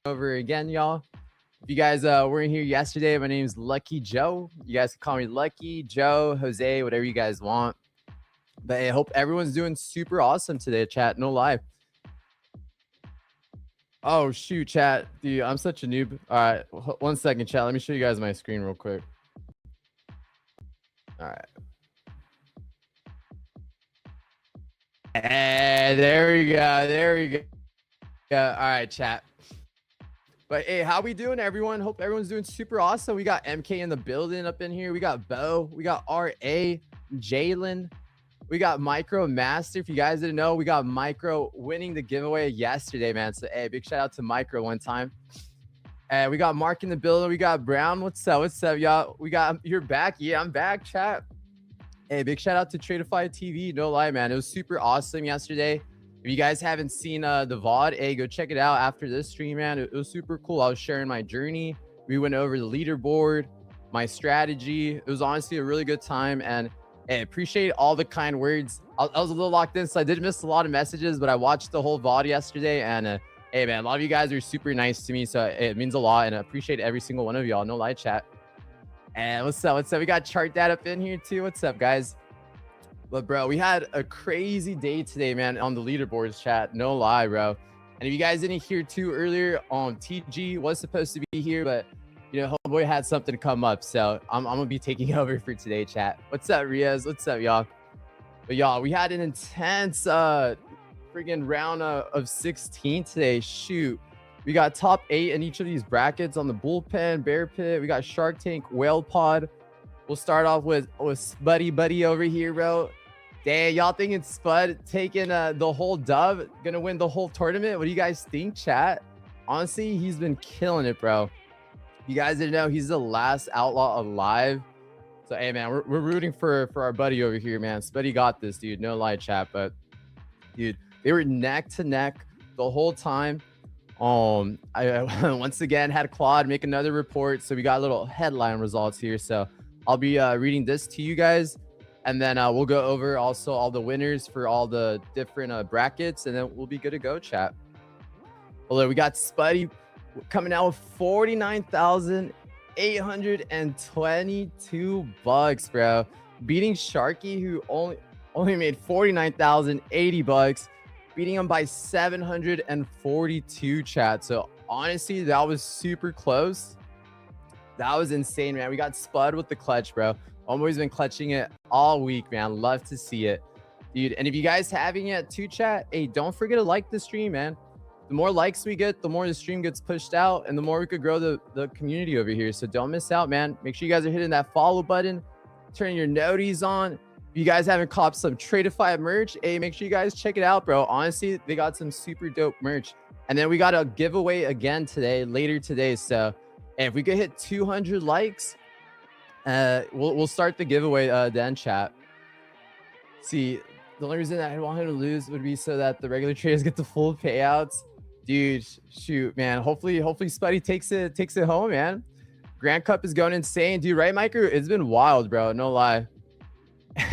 over again, y'all. If you guys weren't here yesterday, my name is LuckyJo. You guys can call me Lucky, Joe, Jose, whatever you guys want. But I hope everyone's doing super awesome today, chat. No lie. Oh, shoot, chat. Dude, I'm such a noob. All right, 1 second, chat. Let me show you guys my screen real quick. All right. Hey, there we go. There we go. Yeah, all right, chat. But hey, how we doing, everyone? Hope everyone's doing super awesome. We got MK in the building up in here. We got Bo. We got RA, Jalen. We got Micro Master. If you guys didn't know, we got Micro winning the giveaway yesterday, man. So hey, big shout out to Micro one time. And we got Mark in the building. We got Brown. What's up? What's up, y'all? You're back. Yeah, I'm back, chat. Hey, big shout out to Tradeify TV. No lie, man. It was super awesome yesterday. If you guys haven't seen the VOD, hey, go check it out after this stream, man. It was super cool. I was sharing my journey. We went over the leaderboard, my strategy. It was honestly a really good time. And hey, appreciate all the kind words. I was a little locked in, so I did miss a lot of messages, but I watched the whole VOD yesterday. And hey, man, a lot of you guys are super nice to me. So it means a lot. And I appreciate every single one of y'all. No lie, chat. And what's up? What's up? We got Chart Dad up in here too. What's up, guys? But bro, we had a crazy day today, man, on the leaderboards, chat. No lie, bro. And if you guys didn't hear too earlier, TG was supposed to be here, but you know, homeboy had something come up, so I'm gonna be taking over for today, chat. What's up, Riaz? What's up, y'all? But y'all, we had an intense freaking round of 16 today. Shoot. We got top 8 in each of these brackets on the bullpen, bear pit. We got Shark Tank, whale pod. We'll start off with Spuddy Buddy over here, bro. Damn, y'all thinking Spud taking the whole dub, gonna win the whole tournament? What do you guys think, chat? Honestly, he's been killing it, bro. You guys didn't know he's the last outlaw alive. So hey, man, we're rooting for our buddy over here, man. Spuddy got this, dude. No lie, chat. But dude, they were neck to neck the whole time. I once again had Claude make another report, so we got little headline results here. So I'll be reading this to you guys, and then we'll go over also all the winners for all the different brackets, and then we'll be good to go, chat. Well, we got Spuddy coming out with 49,822 bucks, bro, beating Sharky, who only made 49,080 bucks. Beating him by 742, chat. So honestly, that was super close. That was insane, man. We got Spud with the clutch, bro. Always been clutching it all week, man. Love to see it, dude. And if you guys haven't yet too, chat, hey, don't forget to like the stream, man. The more likes we get, the more the stream gets pushed out, and the more we could grow the community over here. So don't miss out, man. Make sure you guys are hitting that follow button, turning your noties on. If you guys haven't copped some Tradeify merch, hey, make sure you guys check it out, bro. Honestly, they got some super dope merch. And then we got a giveaway again today, later today. So hey, if we could hit 200 likes, we'll start the giveaway then, chat. See, the only reason that I want him to lose would be so that the regular traders get the full payouts. Dude, shoot, man. Hopefully Spuddy takes it home, man. Grand Cup is going insane, dude. Right, Micro? It's been wild, bro. No lie.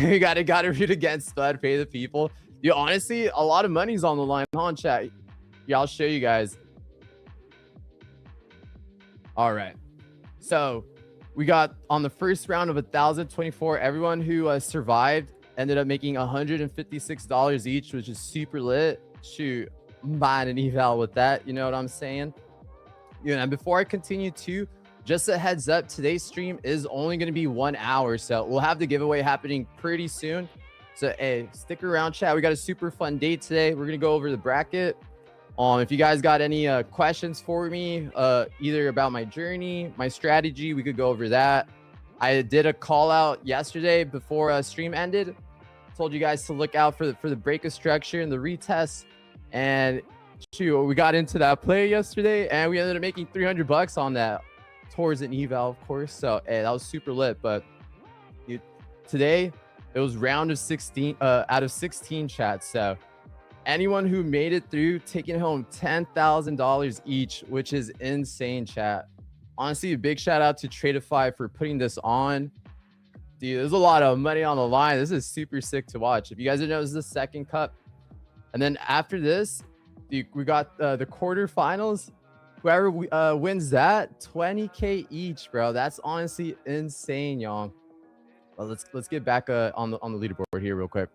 You gotta root against Spud, pay the people. Dude, honestly, a lot of money's on the line, huh, chat? Yeah, I'll show you guys. All right. So we got on the first round of 1,024, everyone who survived ended up making $156 each, which is super lit. Shoot, I'm buying an eval with that. You know what I'm saying? Yeah, and before I continue too, just a heads up, today's stream is only going to be 1 hour, so we'll have the giveaway happening pretty soon. So hey, stick around, chat. We got a super fun day today. We're going to go over the bracket. If you guys got any questions for me, either about my journey, my strategy, we could go over that. I did a call out yesterday before stream ended. Told you guys to look out for the break of structure and the retest. And shoot, we got into that play yesterday, and we ended up making 300 bucks on that towards an eval, of course. So hey, that was super lit. But dude, today it was round of 16 out of 16 chats. So anyone who made it through taking home $10,000 each, which is insane, chat. Honestly, a big shout out to Tradeify for putting this on. Dude, there's a lot of money on the line. This is super sick to watch. If you guys didn't know, this is the second cup. And then after this, dude, we got the quarterfinals. whoever wins that, 20K each, bro. That's honestly insane, y'all. Well, let's get back on the leaderboard here real quick.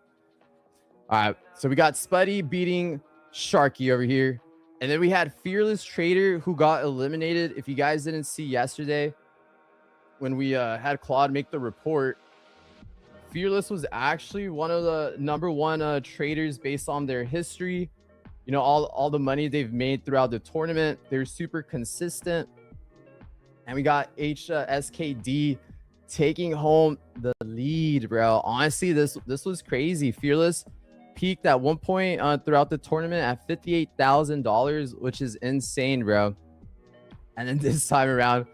All right, so we got Spuddy beating Sharky over here, and then we had Fearless Trader who got eliminated. If you guys didn't see yesterday when we had Claude make the report, Fearless was actually one of the #1 traders based on their history. You know, all the money they've made throughout the tournament. They're super consistent. And we got SKD taking home the lead, bro. Honestly, this was crazy. Fearless peaked at one point throughout the tournament at $58,000, which is insane, bro. And then this time around,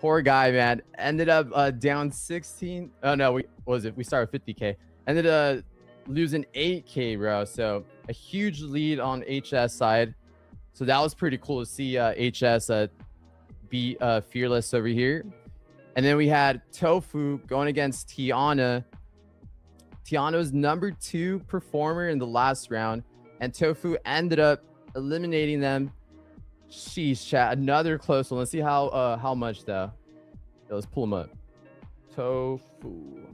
poor guy, man, ended up down 16. Oh no, we started 50K. Ended up losing 8K, bro. So a huge lead on HS side. So that was pretty cool to see HS beat Fearless over here. And then we had Tofu going against Tiana. Tiana was #2 performer in the last round, and Tofu ended up eliminating them. Sheesh, chat. Another close one. Let's see how much though. Yo, let's pull them up. Tofu.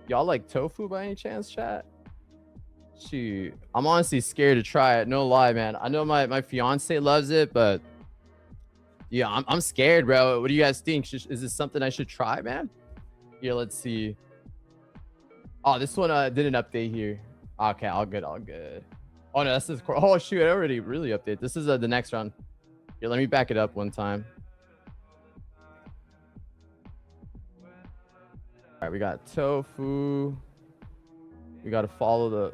Y'all like Tofu by any chance, chat? Shoot, I'm honestly scared to try it. No lie, man. I know my fiance loves it, but yeah, I'm scared, bro. What do you guys think? Is this something I should try, man? Here, let's see. Oh, this one did an update here. Okay, all good. Oh no, that's this. Oh shoot, I already really updated. This is the next round. Here, let me back it up one time. All right, we got Tofu. We got to follow the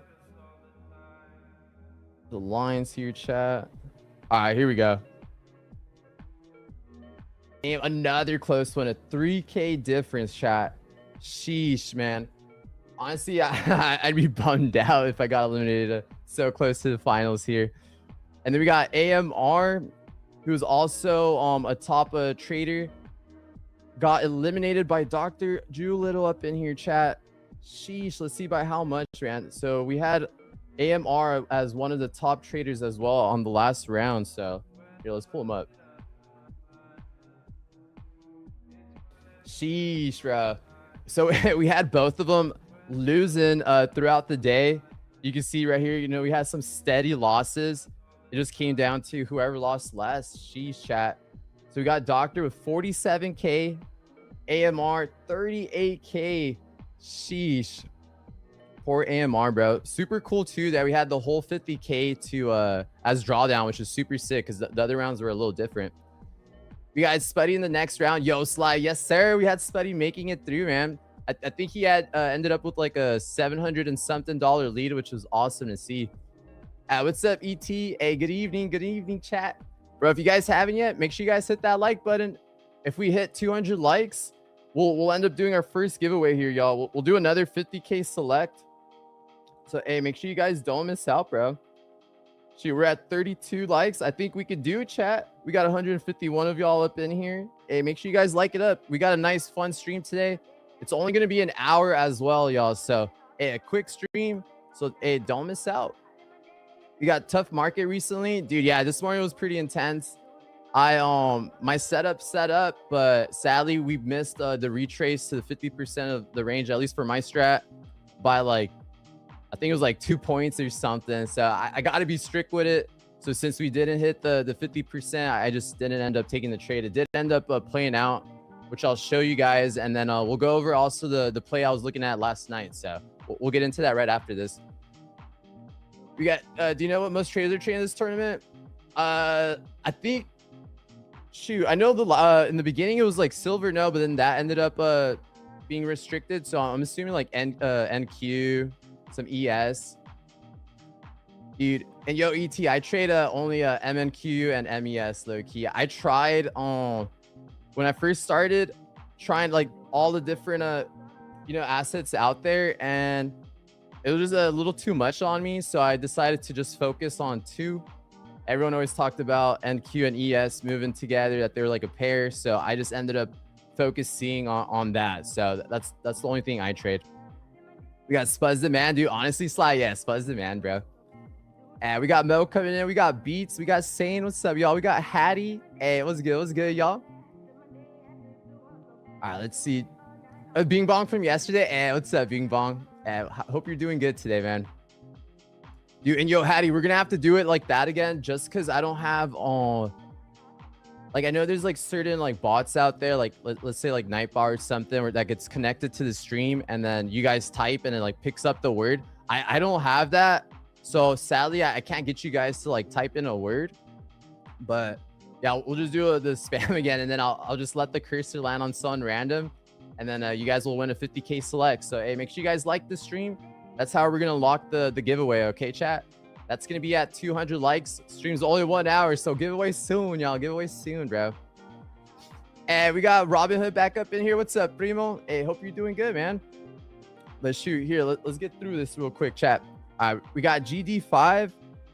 lines here, chat. All right, here we go. And another close one, a 3K difference, chat. Sheesh, man. Honestly, I'd be bummed out if I got eliminated so close to the finals here. And then we got AMR, who's also a top trader. Got eliminated by Dr. Doolittle up in here, chat. Sheesh, let's see by how much, man. So we had AMR as one of the top traders as well on the last round. So here, let's pull him up. Sheesh, bro. So we had both of them losing throughout the day. You can see right here, you know, we had some steady losses. It just came down to whoever lost less. Sheesh, chat. So we got Doctor with 47K, AMR 38K. Sheesh. Poor AMR, bro. Super cool too that we had the whole 50K to as drawdown, which is super sick because the other rounds were a little different. We got Spuddy in the next round. Yo, Sly, yes sir. We had Spuddy making it through, man. I think he had ended up with like a $700 and something lead, which was awesome to see. What's up, ET? Hey, good evening, chat. Bro, if you guys haven't yet, make sure you guys hit that like button. If we hit 200 likes, we'll end up doing our first giveaway here, y'all. We'll do another 50K select. So, hey, make sure you guys don't miss out, bro. Shoot, we're at 32 likes. I think we could do it, chat. We got 151 of y'all up in here. Hey, make sure you guys like it up. We got a nice, fun stream today. It's only going to be an hour as well, y'all. So, hey, a quick stream. So, hey, don't miss out. We got tough market recently. Dude, yeah, this morning was pretty intense. My setup set up, but sadly, we missed the retrace to the 50% of the range, at least for my strat, by like, I think it was like 2 points or something. So I got to be strict with it. So since we didn't hit the 50%, I just didn't end up taking the trade. It did end up playing out, which I'll show you guys. And then we'll go over also the play I was looking at last night. So we'll get into that right after this. We got, do you know what most traders are trading this tournament? I think, shoot, I know in the beginning it was like silver, no, but then that ended up being restricted. So I'm assuming like NQ, some ES. Dude, and yo, ET, I trade only MNQ and MES low key. I tried when I first started trying like all the different assets out there, and it was just a little too much on me. So I decided to just focus on two. Everyone always talked about NQ and ES moving together, that they're like a pair. So I just ended up focusing on that. So that's the only thing I trade. We got Spuzz the Man, dude. Honestly, Sly, yeah, Spuzz the Man, bro. And we got Mo coming in. We got Beats. We got Sane. What's up, y'all? We got Hattie. Hey, what's good? What's good, y'all? All right, let's see. Bing Bong from yesterday. Hey, what's up, Bing Bong? Hope you're doing good today, man. And yo, Hattie, we're gonna have to do it like that again, just because I don't have like I know there's like certain like bots out there, like let's say like Nightbar or something, where that gets connected to the stream, and then you guys type and it like picks up the word. I don't have that, so sadly I can't get you guys to like type in a word. But yeah, we'll just do the spam again, and then I'll just let the cursor land on someone random, and then you guys will win a 50k select. So hey, make sure you guys like the stream. That's how we're gonna lock the giveaway, okay, chat? That's gonna be at 200 likes. Stream's only 1 hour, so giveaway soon, y'all. Giveaway soon, bro. And we got Robin Hood back up in here. What's up, Primo? Hey, hope you're doing good, man. Let's shoot here. Let's get through this real quick, chat. We got GD5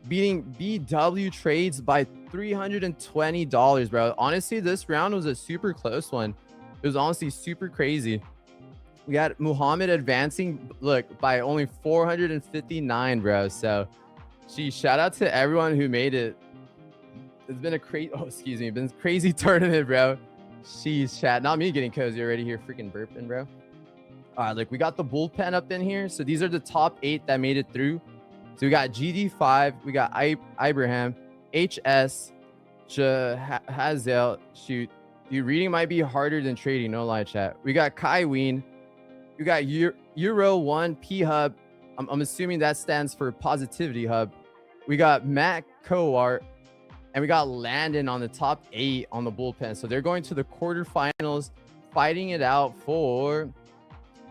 beating BW Trades by $320, bro. Honestly, this round was a super close one. It was honestly super crazy. We got Muhammad advancing, look, by only 459, bro. So, geez, shout out to everyone who made it. It's been a been a crazy tournament, bro. Sheesh, chat. Not me getting cozy already here, freaking burping, bro. All right, look, we got the bullpen up in here. So these are the top 8 that made it through. So we got GD5, we got Ibrahim, HS, Hazel. Shoot, dude, reading might be harder than trading, no lie, chat. We got Kai Ween. We got Euro 1 P Hub. I'm assuming that stands for Positivity Hub. We got Matt Kowart, and we got Landon on the top 8 on the bullpen. So they're going to the quarterfinals, fighting it out for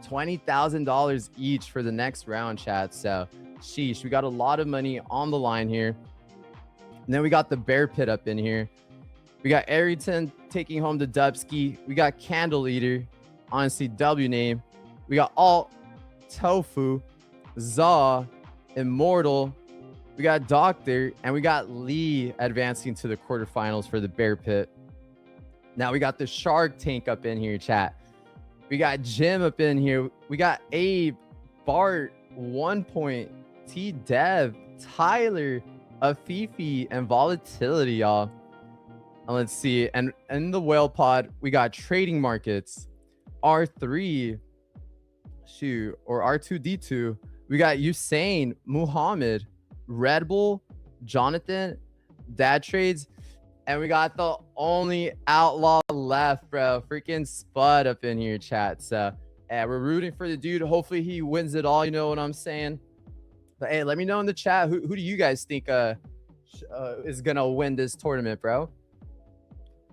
$20,000 each for the next round, chat. So, sheesh, we got a lot of money on the line here. And then we got the Bear Pit up in here. We got Arrington taking home the Dubsky. We got Candle Eater, honestly, W name. We got Alt, Tofu, Zaw, Immortal. We got Doctor, and we got Lee advancing to the quarterfinals for the Bear Pit. Now we got the Shark Tank up in here, chat. We got Jim up in here. We got Abe, Bart, 1 Point, T Dev, Tyler, Afifi, and Volatility, y'all. And let's see. And in the whale pod, we got Trading Markets, R3, or R2D2. We got Usain, Muhammad, Red Bull, Jonathan, Dad Trades, and we got the only outlaw left, bro. Freaking Spud up in here, chat. So we're rooting for the dude. Hopefully he wins it all. You know what I'm saying? But hey, let me know in the chat who do you guys think is gonna win this tournament, bro?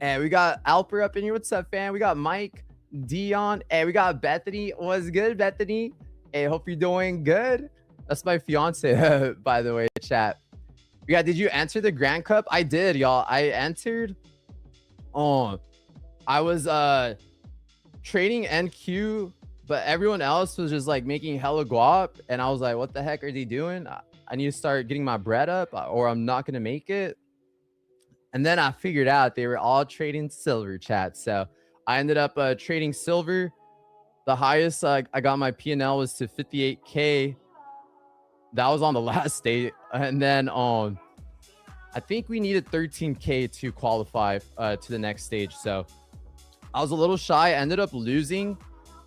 And we got Alper up in here. What's up, fam? We got Mike, Dion, and we got Bethany. What's good, Bethany? Hey, hope you're doing good. That's my fiance, by the way, chat. Yeah, did you enter the Grand Cup? I did, y'all. I entered. Oh, I was trading NQ, but everyone else was just like making hella guap, and I was like, what the heck are they doing? I need to start getting my bread up, or I'm not gonna make it. And then I figured out they were all trading silver, chat. So I ended up trading silver. The highest I got my P&L was to 58K. That was on the last day. And then I think we needed 13K to qualify to the next stage. So I was a little shy. I ended up losing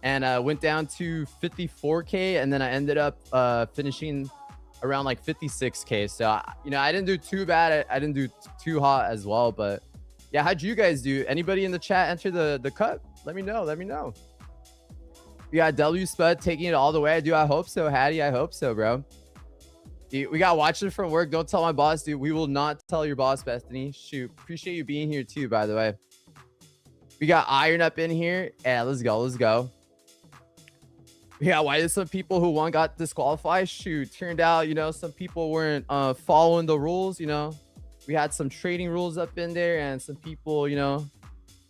and went down to 54K. And then I ended up finishing around like 56K. So, I didn't do too bad. I didn't do too hot as well. But yeah, how'd you guys do? Anybody in the chat enter the cup? Let me know. Let me know. We got W Spud taking it all the way. I hope so, Hattie. I hope so, bro. We got watching from work. Don't tell my boss, dude. We will not tell your boss, Bethany. Shoot. Appreciate you being here too, by the way. We got Iron up in here. Yeah, let's go. Let's go. Yeah, why did some people who won got disqualified? Shoot. Turned out, some people weren't following the rules, We had some trading rules up in there, and some people,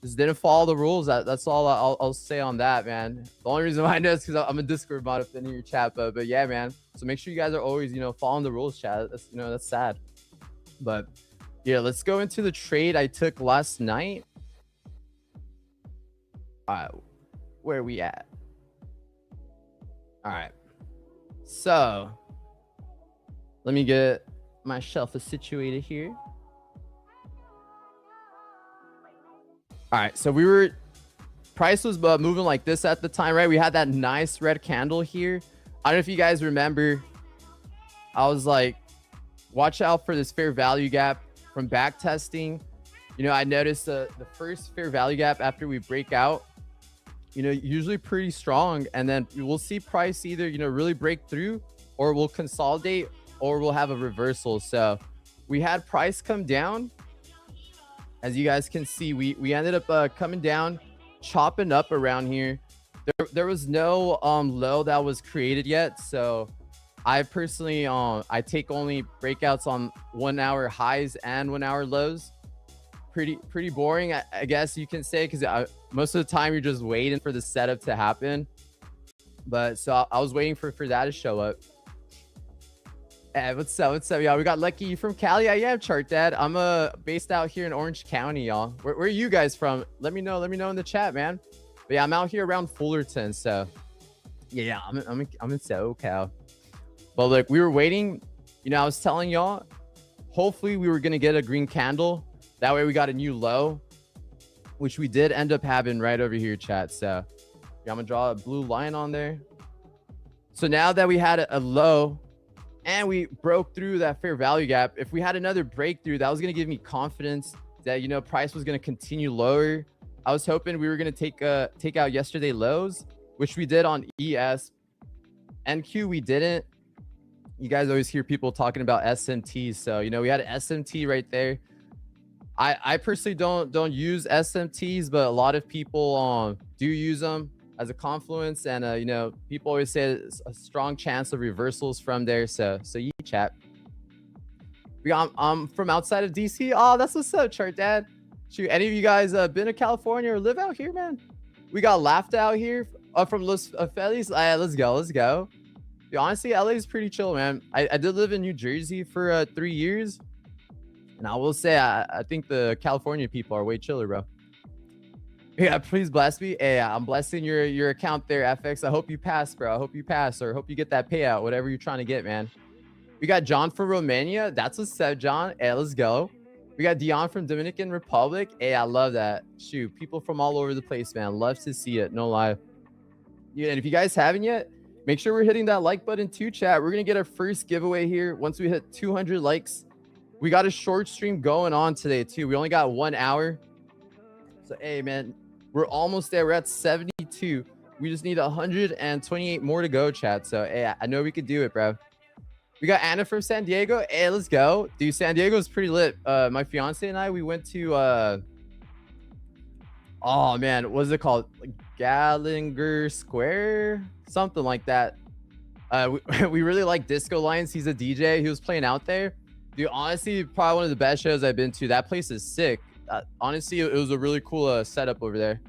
just didn't follow the rules. That's all I'll say on that, man. The only reason why I know is because I'm a Discord bot up in your chat, but yeah, man. So make sure you guys are always, following the rules, chat. That's, that's sad. But yeah, let's go into the trade I took last night. All right, where are we at? All right. So let me get my shelf is situated here. All right, so price was moving like this at the time, right? We had that nice red candle here. I don't know if you guys remember. I was like, watch out for this fair value gap from back testing. You know, I noticed the first fair value gap after we break out, you know, usually pretty strong. And then we'll see price either, you know, really break through, or we'll consolidate, or we'll have a reversal. So we had price come down. As you guys can see, we ended up coming down, chopping up around here. There was no low that was created yet. So I personally I take only breakouts on 1 hour highs and 1 hour lows. Pretty boring, I guess you can say, because most of the time you're just waiting for the setup to happen. But so I was waiting for that to show up. Hey, what's up, y'all? We got Lucky. You from Cali? I am, Chart Dad. I'm based out here in Orange County, y'all. Where are you guys from? Let me know in the chat, man. But yeah, I'm out here around Fullerton, so yeah, I'm in SoCal. But look, we were waiting. You know, I was telling y'all, hopefully we were gonna get a green candle. That way we got a new low, which we did end up having right over here, chat. So yeah, I'm gonna draw a blue line on there. So now that we had a low, and we broke through that fair value gap, if we had another breakthrough, that was going to give me confidence that, you know, price was going to continue lower. I was hoping we were going to take out yesterday lows, which we did on ES. NQ, we didn't. You guys always hear people talking about SMTs. So, you know, we had an SMT right there. I personally don't use SMTs, but a lot of people do use them as a confluence, and you know, people always say it's a strong chance of reversals from there. So you chat. I'm from outside of DC. Oh, that's what's up, Chart Dad. Shoot, any of you guys been to California or live out here, man? We got laughed out here from Los Feliz. Let's go. Dude, honestly, LA is pretty chill, man. I did live in New Jersey for 3 years, and I will say I think the California people are way chiller, bro. Yeah, please bless me. Hey, I'm blessing your account there, FX. I hope you pass, bro. I hope you pass, or hope you get that payout, whatever you're trying to get, man. We got John from Romania. That's what's up, John. Hey, let's go. We got Dion from Dominican Republic. Hey, I love that. Shoot, people from all over the place, man. Love to see it. No lie. Yeah, and if you guys haven't yet, make sure we're hitting that like button too, chat. We're gonna get our first giveaway here once we hit 200 likes. We got a short stream going on today too. We only got 1 hour. So hey, man, we're almost there. We're at 72. We just need 128 more to go, chat. So hey, I know we could do it, bro. We got Anna from San Diego. Hey, let's go. Dude, San Diego is pretty lit. My fiance and I, we went to oh man, what is it called? Like Gallagher Square? Something like that. We really like Disco Lions. He's a DJ. He was playing out there. Dude, honestly, probably one of the best shows I've been to. That place is sick. Honestly, it was a really cool setup over there.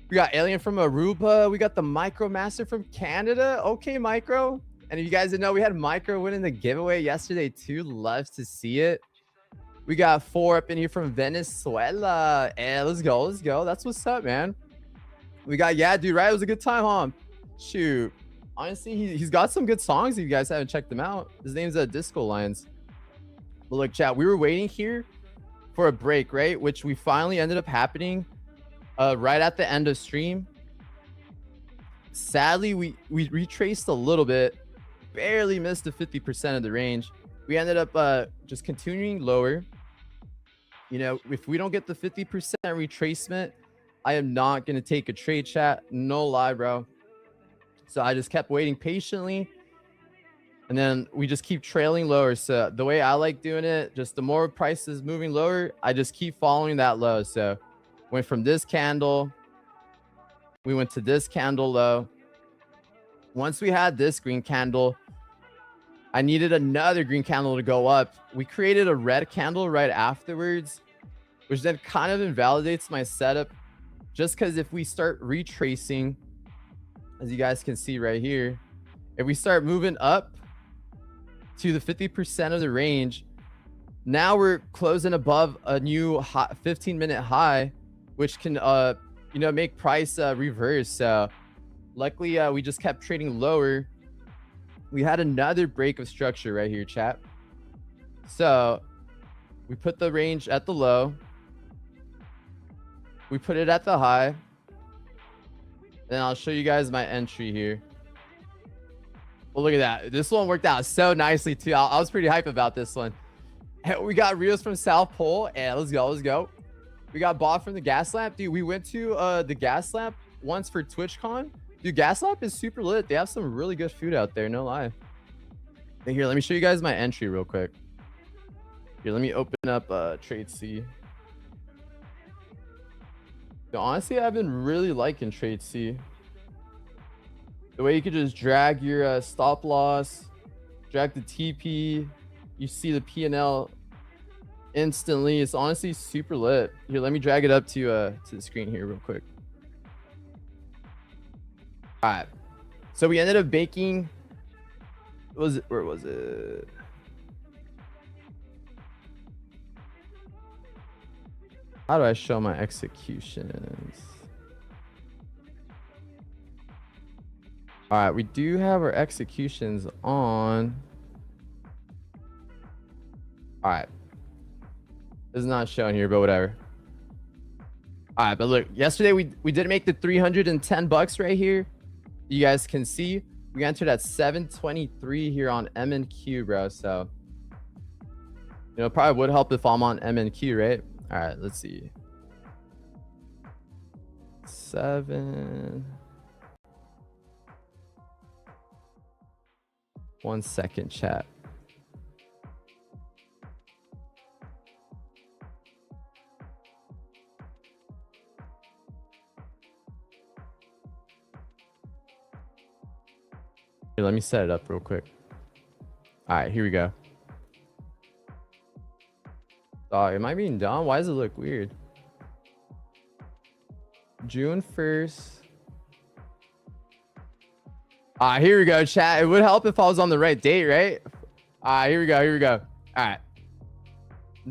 We got Alien from Aruba. We got the Micro Master from Canada. Okay, Micro. And if you guys didn't know, we had Micro winning the giveaway yesterday too. Love to see it. We got 4 up in here from Venezuela. Hey, let's go. Let's go. That's what's up, man. We got, yeah, dude, right? It was a good time, huh? Shoot. Honestly, he's got some good songs if you guys haven't checked them out. His name's Disco Lions. But look, chat, we were waiting here for a break, right? Which we finally ended up happening right at the end of stream. Sadly, we retraced a little bit. Barely missed the 50% of the range. We ended up just continuing lower. You know, if we don't get the 50% retracement, I am not going to take a trade, chat. No lie, bro. So I just kept waiting patiently. And then we just keep trailing lower. So the way I like doing it, just the more price is moving lower, I just keep following that low. So went from this candle. We went to this candle low. Once we had this green candle, I needed another green candle to go up. We created a red candle right afterwards, which then kind of invalidates my setup. Just because if we start retracing, as you guys can see right here, if we start moving up to the 50% of the range, now we're closing above a new 15-minute high, which can you know, make price reverse. So luckily we just kept trading lower. We had another break of structure right here, chat. So we put the range at the low. We put it at the high. Then I'll show you guys my entry here. Well, look at that. This one worked out so nicely too. I was pretty hype about this one. We got reels from South Pole, and let's go. We got bought from the Gas Lamp. Dude, we went to the Gas Lamp once for TwitchCon. Dude, Gas Lamp is super lit. They have some really good food out there, no lie. And here, let me show you guys my entry real quick. Here, let me open up Trade C. So honestly, I've been really liking Trade C. The way you could just drag your stop loss, drag the TP, you see the P&L instantly. It's honestly super lit. Here, let me drag it up to the screen here real quick. All right, so we ended up baking. Where was it? How do I show my executions? All right, we do have our executions on. All right, this is not shown here, but whatever. All right, but look, yesterday we did make the $310 right here. You guys can see we entered at 723 here on MNQ, bro. So you know, probably would help if I'm on MNQ, right? All right, let's see. 7. 1 second, chat. Here, let me set it up real quick. All right, here we go. Oh, am I being dumb? Why does it look weird? June 1st. Here we go, chat. It would help if I was on the right date, right? Here we go. All right.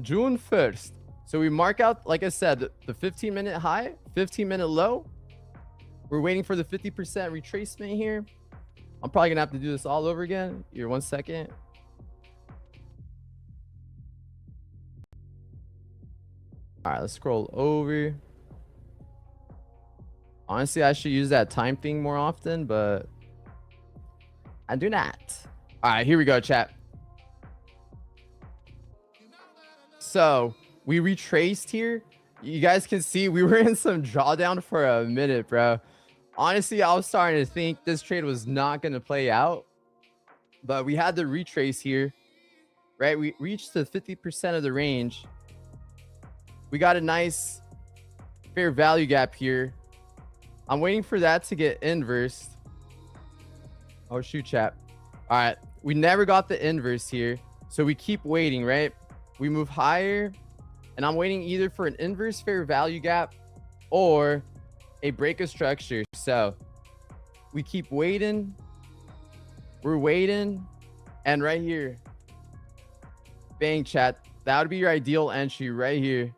June 1st. So we mark out, like I said, the 15-minute high, 15-minute low. We're waiting for the 50% retracement here. I'm probably gonna have to do this all over again. Here, 1 second. All right, let's scroll over. Honestly, I should use that time thing more often, but I do not. All right, here we go, chat. So we retraced here. You guys can see we were in some drawdown for a minute, bro. Honestly, I was starting to think this trade was not going to play out, but we had the retrace here, right? We reached the 50% of the range. We got a nice fair value gap here. I'm waiting for that to get inversed. Oh, shoot, chat. All right. We never got the inverse here. So we keep waiting, right? We move higher, and I'm waiting either for an inverse fair value gap or a break of structure. So we keep waiting. We're waiting. And right here, bang, chat. That would be your ideal entry right here,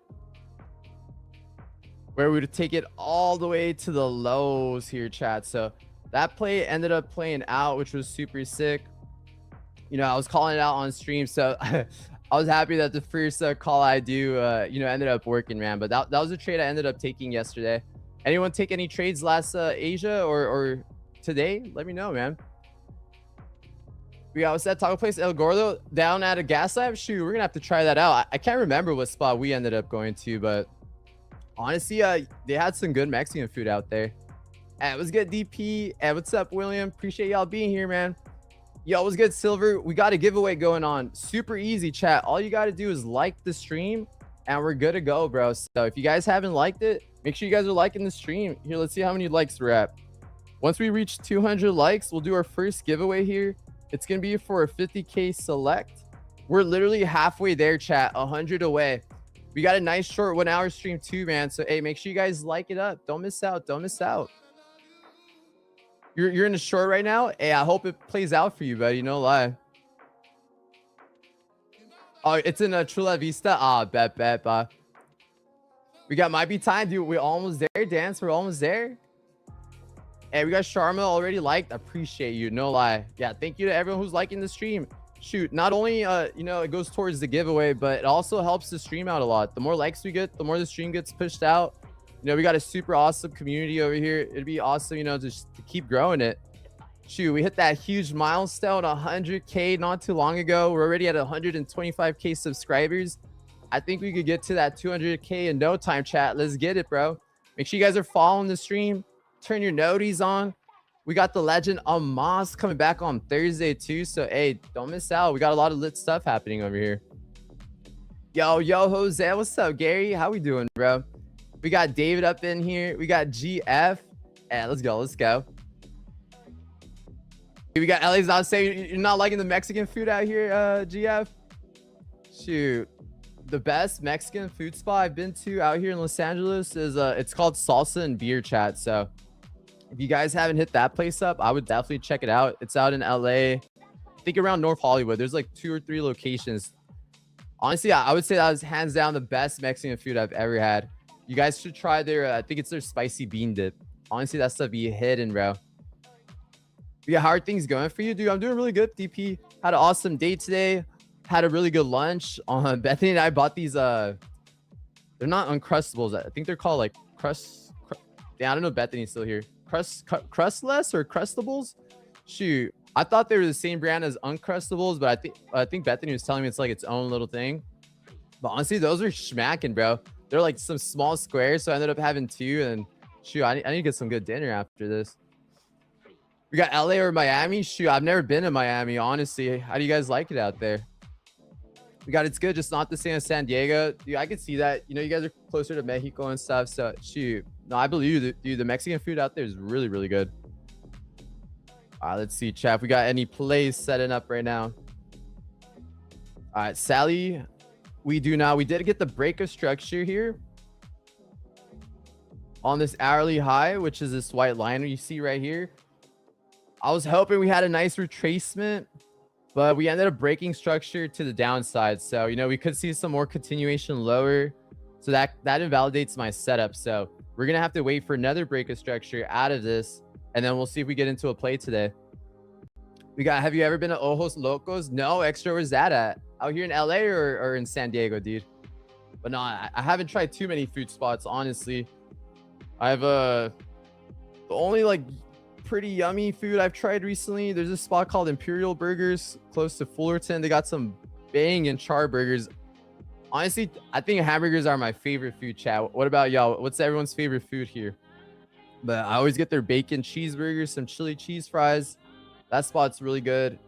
where we would take it all the way to the lows here, chat. So that play ended up playing out, which was super sick. You know, I was calling it out on stream, so I was happy that the first call I do, you know, ended up working, man. But that was a trade I ended up taking yesterday. Anyone take any trades last Asia or today? Let me know, man. We got that taco place El Gordo down at a gas lab. Shoot, we're gonna have to try that out. I can't remember what spot we ended up going to, but honestly, they had some good Mexican food out there. And what's good, DP? And what's up, William? Appreciate y'all being here, man. Yo, what's good, Silver? We got a giveaway going on. Super easy, chat. All you got to do is like the stream, and we're good to go, bro. So if you guys haven't liked it, make sure you guys are liking the stream. Here, let's see how many likes we're at. Once we reach 200 likes, we'll do our first giveaway here. It's going to be for a 50K select. We're literally halfway there, chat. 100 away. We got a nice short 1 hour stream too, man. So, hey, make sure you guys like it up. Don't miss out. Don't miss out. You're in the short right now. Hey, I hope it plays out for you, buddy. No lie. Oh, it's in a Chula Vista. Bet. We got might be time, dude. We're almost there, Dance. We're almost there. Hey, we got Sharma already liked. Appreciate you. No lie. Yeah, thank you to everyone who's liking the stream. shoot, not only you know, it goes towards the giveaway, but it also helps the stream out a lot. The more likes we get, the more the stream gets pushed out. You know, we got a super awesome community over here. It'd be awesome, you know, just to keep growing it. Shoot, we hit that huge milestone, 100K not too long ago. We're already at 125K subscribers. I think we could get to that 200K in no time, chat. Let's get it, bro. Make sure you guys are following the stream. Turn your noties on. We got the legend Amos coming back on Thursday too. So, hey, don't miss out. We got a lot of lit stuff happening over here. Yo, Jose. What's up, Gary? How we doing, bro? We got David up in here. We got GF. Yeah, let's go. Let's go. We got Ellie's not saying you're not liking the Mexican food out here, GF. Shoot. The best Mexican food spot I've been to out here in Los Angeles is it's called Salsa and Beer, chat. So if you guys haven't hit that place up, I would definitely check it out. It's out in LA. I think around North Hollywood. There's like 2 or 3 locations. Honestly, I would say that was hands down the best Mexican food I've ever had. You guys should try their I think it's their spicy bean dip. Honestly, that stuff be hidden, bro. Yeah, how are things going for you, dude? I'm doing really good, DP. Had an awesome day today. Had a really good lunch. Bethany and I bought these they're not Uncrustables. I think they're called like yeah, I don't know if Bethany's still here. Crustless or Crustables. Shoot, I thought they were the same brand as Uncrustables, but I think Bethany was telling me it's like its own little thing. But honestly, those are schmacking, bro. They're like some small squares, so I ended up having 2. And shoot, I need to get some good dinner after this. We got LA or Miami. Shoot, I've never been to Miami, honestly. How do you guys like it out there? We got it's good, just not the same as San Diego. Dude, I could see that. You know, you guys are closer to Mexico and stuff. So shoot, no, I believe you, dude. The Mexican food out there is really, really good. All right, let's see, chat. If we got any plays setting up right now. All right, Sally. We do now. We did get the break of structure here on this hourly high, which is this white liner you see right here. I was hoping we had a nice retracement, but we ended up breaking structure to the downside. So, you know, we could see some more continuation lower. So that invalidates my setup. So we're going to have to wait for another break of structure out of this. And then we'll see if we get into a play today. We got, have you ever been to Ojos Locos? No, Extra, where's that at? Out here in LA or in San Diego, dude? But no, I haven't tried too many food spots, honestly. I have the only like pretty yummy food I've tried recently. There's a spot called Imperial Burgers close to Fullerton. They got some banging char burgers. Honestly, I think hamburgers are my favorite food, chat. What about y'all? What's everyone's favorite food here? But I always get their bacon cheeseburgers, some chili cheese fries. That spot's really good.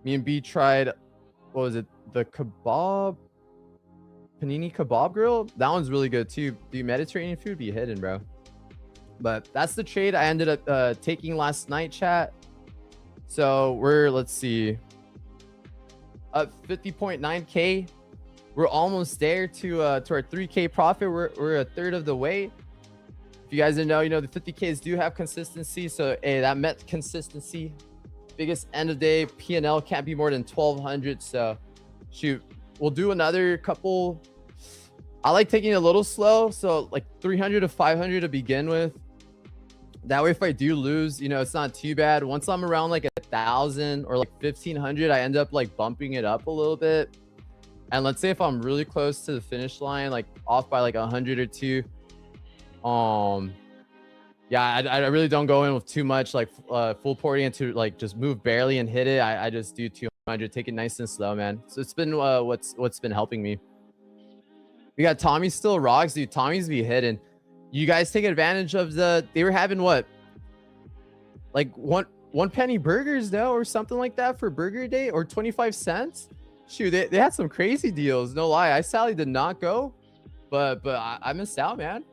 Me and B tried, what was it? The kebab, panini kebab grill. That one's really good too. The Mediterranean food be hidden, bro. But that's the trade I ended up taking last night, chat. So we're, let's see, up 50.9K. We're almost there to our 3K profit. We're a third of the way. If you guys didn't know, you know, the 50Ks do have consistency. So, hey, that met consistency. Biggest end of day P&L can't be more than 1,200. So, shoot, we'll do another couple. I like taking it a little slow. So, like 300 to 500 to begin with. That way, if I do lose, you know, it's not too bad. Once I'm around like 1,000 or like 1,500, I end up like bumping it up a little bit. And let's say if I'm really close to the finish line, like off by like 100 or 2, yeah, I really don't go in with too much like full porting into like just move barely and hit it. I just do 200, take it nice and slow, man. So it's been what's been helping me. We got Tommy still rocks, dude. Tommy's be hidden. You guys take advantage of they were having what, like one penny burgers though, or something like that for burger day, or 25 cents. Shoot, they had some crazy deals, no lie. I sadly did not go, but I missed out, man.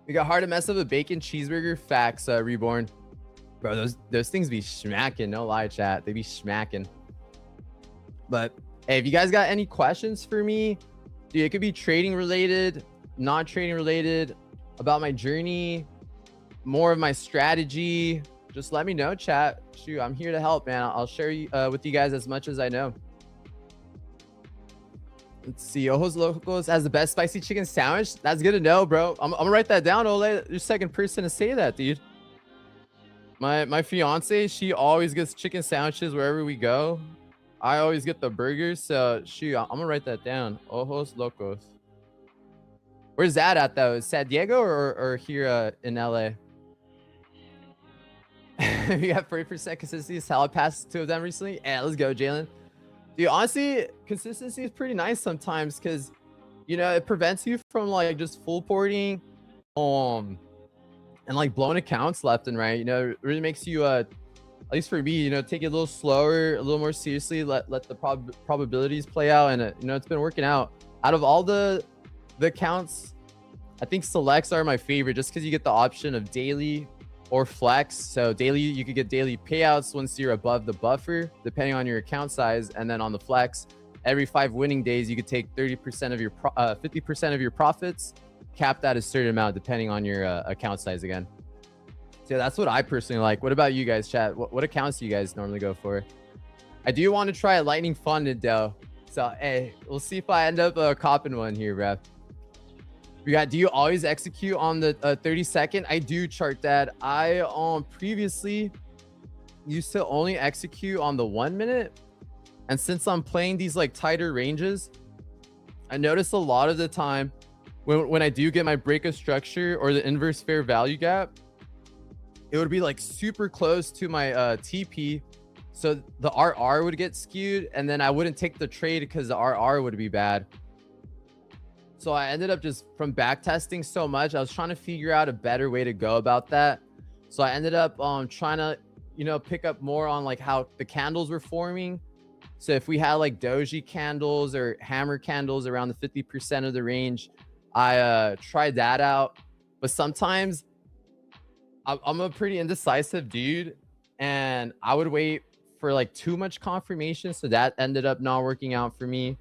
We got hard to mess up a bacon cheeseburger. Facts, Reborn. Bro, those things be smacking, no lie, chat. They be smacking. But hey, if you guys got any questions for me, dude, it could be trading related, not trading related, about my journey, more of my strategy. Just let me know, chat. Shoot, I'm here to help, man. I'll share with you guys as much as I know. Let's see. Ojos Locos has the best spicy chicken sandwich. That's good to know, bro. I'm gonna write that down, Ole. You're the second person to say that, dude. My fiance, she always gets chicken sandwiches wherever we go. I always get the burgers. So shoot, I'm gonna write that down. Ojos locos. Where's that at though? San Diego or here in LA? We got 40% consistency. Salad passed two of them recently. Yeah, let's go, Jalen. Dude, honestly, consistency is pretty nice sometimes because you know it prevents you from like just full porting, and like blowing accounts left and right. You know, it really makes you at least for me, you know, take it a little slower, a little more seriously. Let the probabilities play out, and you know, it's been working out. Out of all the accounts, I think selects are my favorite, just because you get the option of daily or flex. So daily, you could get daily payouts once you're above the buffer, depending on your account size, and then on the flex, every 5 winning days, you could take 30% of your 50% of your profits, capped at a certain amount, depending on your account size again. So that's what I personally like. What about you guys, chat? What accounts do you guys normally go for? I do want to try a lightning funded though. So hey, we'll see if I end up copping one here, bro. We got, do you always execute on the 30-second? I do, chart that. I previously used to only execute on the 1 minute. And since I'm playing these like tighter ranges, I notice a lot of the time when I do get my break of structure or the inverse fair value gap, it would be like super close to my TP. So the RR would get skewed and then I wouldn't take the trade because the RR would be bad. So I ended up just from back testing so much, I was trying to figure out a better way to go about that. So I ended up trying to, you know, pick up more on like how the candles were forming. So if we had like doji candles or hammer candles around the 50% of the range, I tried that out. But sometimes I'm a pretty indecisive dude and I would wait for like too much confirmation. So that ended up not working out for me.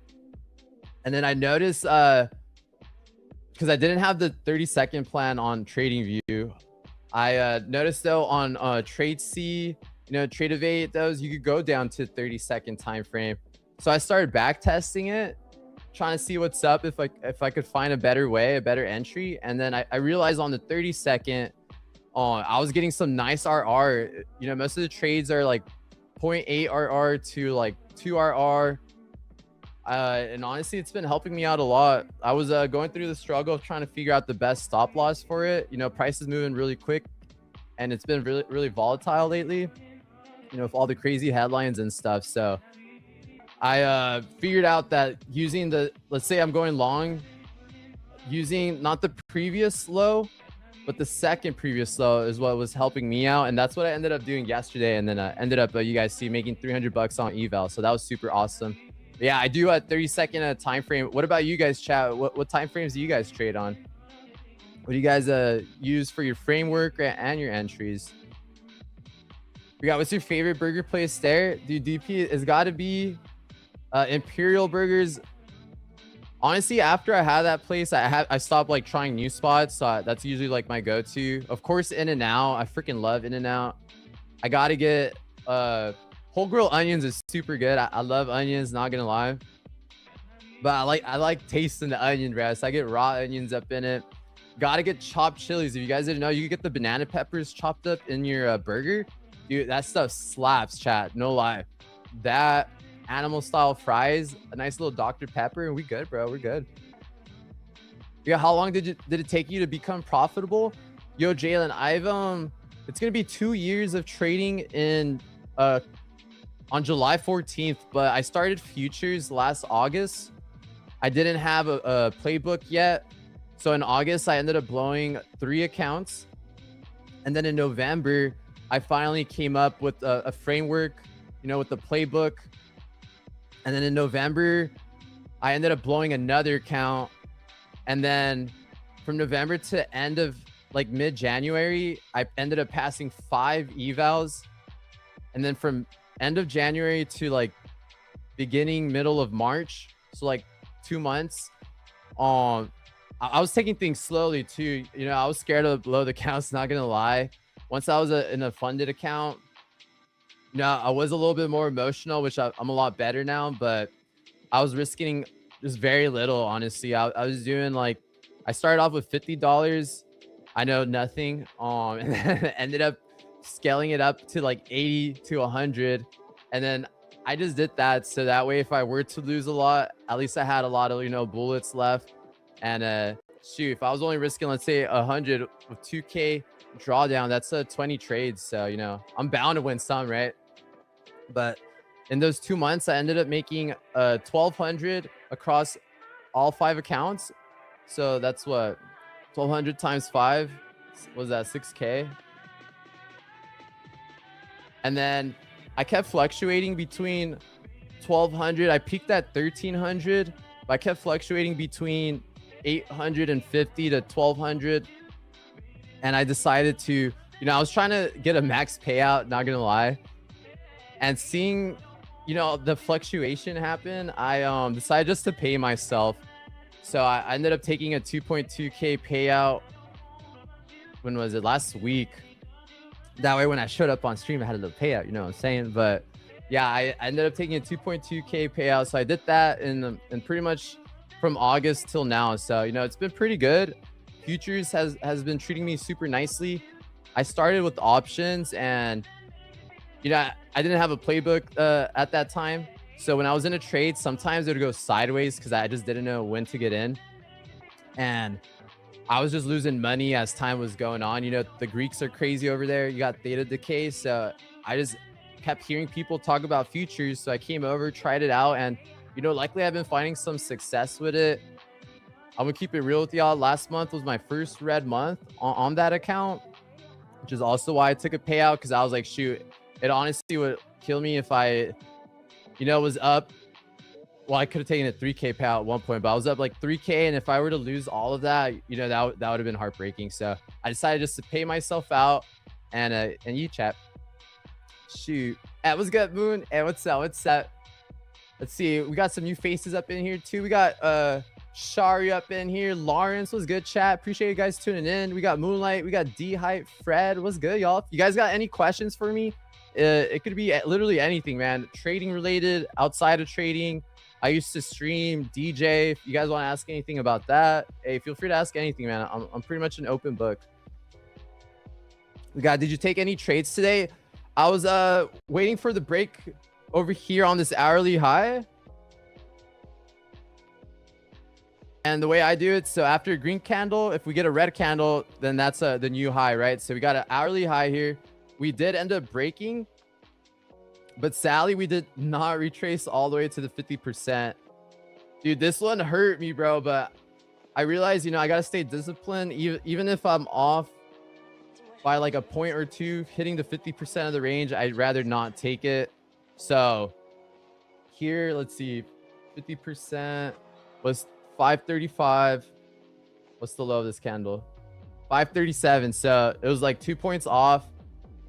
And then I noticed, because I didn't have the 30-second plan on TradingView, I noticed though on TradeC, you know, Tradeify those, you could go down to 30-second time frame. So I started back testing it, trying to see what's up, if I could find a better way, a better entry. And then I realized on the 30-second, I was getting some nice RR. You know, most of the trades are like 0.8 RR to like 2 RR. And honestly, it's been helping me out a lot. I was going through the struggle of trying to figure out the best stop loss for it. You know, price is moving really quick and it's been really volatile lately, you know, with all the crazy headlines and stuff. So I figured out that using let's say I'm going long, using not the previous low, but the second previous low is what was helping me out. And that's what I ended up doing yesterday. And then I ended up, you guys see, making $300 on eval. So that was super awesome. Yeah, I do a 30-second time frame. What about you guys, chat? What time frames do you guys trade on? What do you guys use for your framework and your entries? We got, what's your favorite burger place there? Dude, DP has got to be Imperial Burgers. Honestly, after I had that place, I stopped like trying new spots. So that's usually like my go-to. Of course, In-N-Out. I freaking love In-N-Out. I got to get whole grill onions is super good. I love onions, not gonna lie. But I like tasting the onion, bro. So I get raw onions up in it. Gotta get chopped chilies. If you guys didn't know, you can get the banana peppers chopped up in your burger. Dude, that stuff slaps, chat. No lie. That animal style fries, a nice little Dr. Pepper, and we good, bro. We're good. Yeah, how long did it take you to become profitable? Yo, Jalen, it's gonna be 2 years of trading in on July 14th, but I started futures last August. I didn't have a playbook yet. So in August, I ended up blowing 3 accounts. And then in November, I finally came up with a framework, you know, with the playbook. And then in November, I ended up blowing another account. And then from November to end of like mid-January, I ended up passing 5 evals. And then from end of January to like middle of March, so like 2 months, I was taking things slowly too. You know, I was scared of blow the accounts, not gonna lie. Once I was in a funded account, you know, I was a little bit more emotional, which I'm a lot better now, but I was risking just very little, honestly. I was doing like, I started off with $50. I know nothing, and then ended up scaling it up to like 80 to 100. And then I just did that so that way if I were to lose a lot, at least I had a lot of, you know, bullets left. And shoot, if I was only risking, let's say 100 with 2K drawdown, that's 20 trades. So, you know, I'm bound to win some, right? But in those 2 months, I ended up making 1,200 across all 5 accounts. So that's what 1,200 times 5 was that 6K. And then I kept fluctuating between 1,200. I peaked at 1,300, but I kept fluctuating between 850 to 1,200. And I decided to, you know, I was trying to get a max payout, not gonna lie. And seeing, you know, the fluctuation happen, I decided just to pay myself. So I ended up taking a 2.2K payout. When was it? Last week. That way when I showed up on stream, I had a little payout, you know what I'm saying? But yeah, I ended up taking a 2.2K payout. So I did that in pretty much from August till now. So, you know, it's been pretty good. Futures has been treating me super nicely. I started with options and, you know, I didn't have a playbook at that time. So when I was in a trade, sometimes it would go sideways because I just didn't know when to get in. And I was just losing money as time was going on. You know, the Greeks are crazy over there. You got theta decay. So I just kept hearing people talk about futures. So I came over, tried it out. And, you know, likely I've been finding some success with it. I'm going to keep it real with y'all. Last month was my first red month on that account, which is also why I took a payout because I was like, shoot, it honestly would kill me if I, you know, was up. Well, I could have taken a 3K payout at one point, but I was up like 3K. And if I were to lose all of that, you know, that would have been heartbreaking. So I decided just to pay myself out and you chat. Shoot. Hey, what's good, Moon? Hey, what's up? What's up? Let's see. We got some new faces up in here too. We got Shari up in here. Lawrence, what's good, chat? Appreciate you guys tuning in. We got Moonlight. We got D-Hype. Fred, what's good, y'all? If you guys got any questions for me, it could be literally anything, man. Trading related, outside of trading. I used to stream, DJ. If you guys want to ask anything about that, hey, feel free to ask anything, man. I'm pretty much an open book. We got, did you take any trades today? I was waiting for the break over here on this hourly high. And the way I do it, so after a green candle, if we get a red candle, then that's the new high, right? So we got an hourly high here. We did end up breaking, but sadly, we did not retrace all the way to the 50%. Dude, this one hurt me, bro, but I realized, you know, I got to stay disciplined. Even if I'm off by like a point or two, hitting the 50% of the range, I'd rather not take it. So here, let's see, 50% was 535. What's the low of this candle? 537. So it was like 2 points off.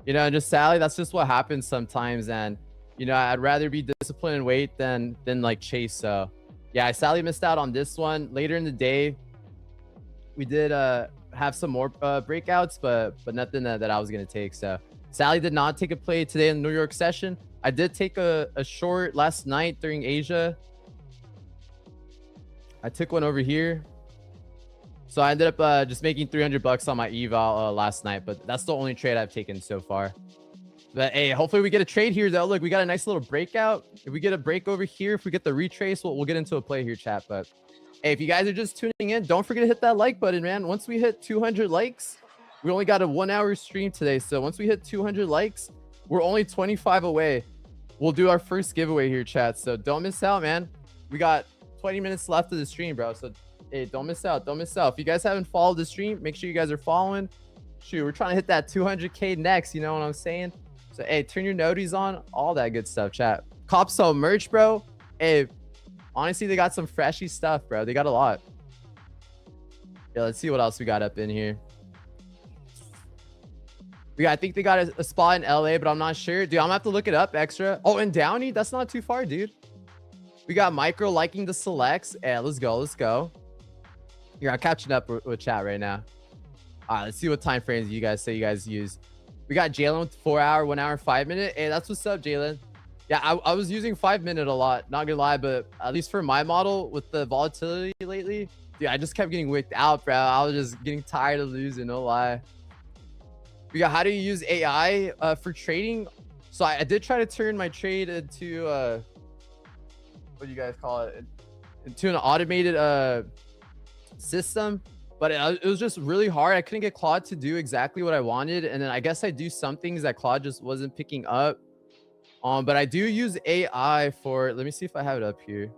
You know, just sadly, that's just what happens sometimes. And, you know, I'd rather be disciplined and wait than like chase. So, yeah, I sadly missed out on this one. Later in the day, we did have some more breakouts, but nothing that I was going to take. So, sadly, did not take a play today in the New York session. I did take a short last night during Asia. I took one over here. So I ended up just making 300 bucks on my eval last night, but that's the only trade I've taken so far. But hey, hopefully we get a trade here though. Look, we got a nice little breakout. If we get a break over here, if we get the retrace, we'll get into a play here, chat. But hey, if you guys are just tuning in, don't forget to hit that like button, man. Once we hit 200 likes, we only got a 1 hour stream today. So once we hit 200 likes, we're only 25 away. We'll do our first giveaway here, chat. So don't miss out, man. We got 20 minutes left of the stream, bro. So hey, don't miss out. Don't miss out. If you guys haven't followed the stream, make sure you guys are following. Shoot, we're trying to hit that 200K next. You know what I'm saying? So, hey, turn your noties on. All that good stuff, chat. Cop some merch, bro. Hey, honestly, they got some freshy stuff, bro. They got a lot. Yeah, let's see what else we got up in here. I think they got a spot in LA, but I'm not sure. Dude, I'm gonna have to look it up extra. Oh, and Downey? That's not too far, dude. We got Micro liking the selects. Yeah, let's go. Let's go. Here, I'm catching up with chat right now. All right, let's see what time frames you guys say you guys use. We got Jalen with 4 hour, 1 hour, 5 minute. Hey, that's what's up, Jalen. Yeah, I was using 5 minute a lot, not gonna lie, but at least for my model with the volatility lately, dude, I just kept getting wicked out, bro. I was just getting tired of losing, no lie. We got how do you use AI for trading. So I did try to turn my trade into what do you guys call it, into an automated system, but it was just really hard. I couldn't get Claude to do exactly what I wanted, and then I guess I do some things that Claude just wasn't picking up. But I do use AI for, let me see if I have it up here.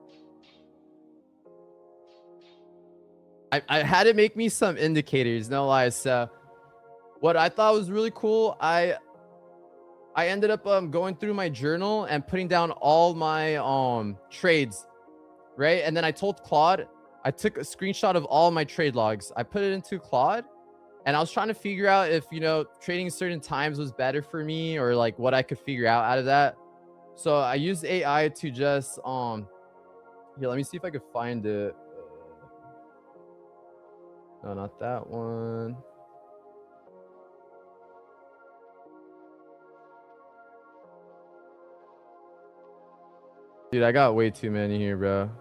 I had it make me some indicators, no lies. So what I thought was really cool, I ended up going through my journal and putting down all my trades, right? And then I told Claude, I took a screenshot of all my trade logs. I put it into Claude, and I was trying to figure out if, you know, trading certain times was better for me, or like what I could figure out of that. So I used AI to just here, let me see if I could find it. No, not that one. Dude, I got way too many here, bro.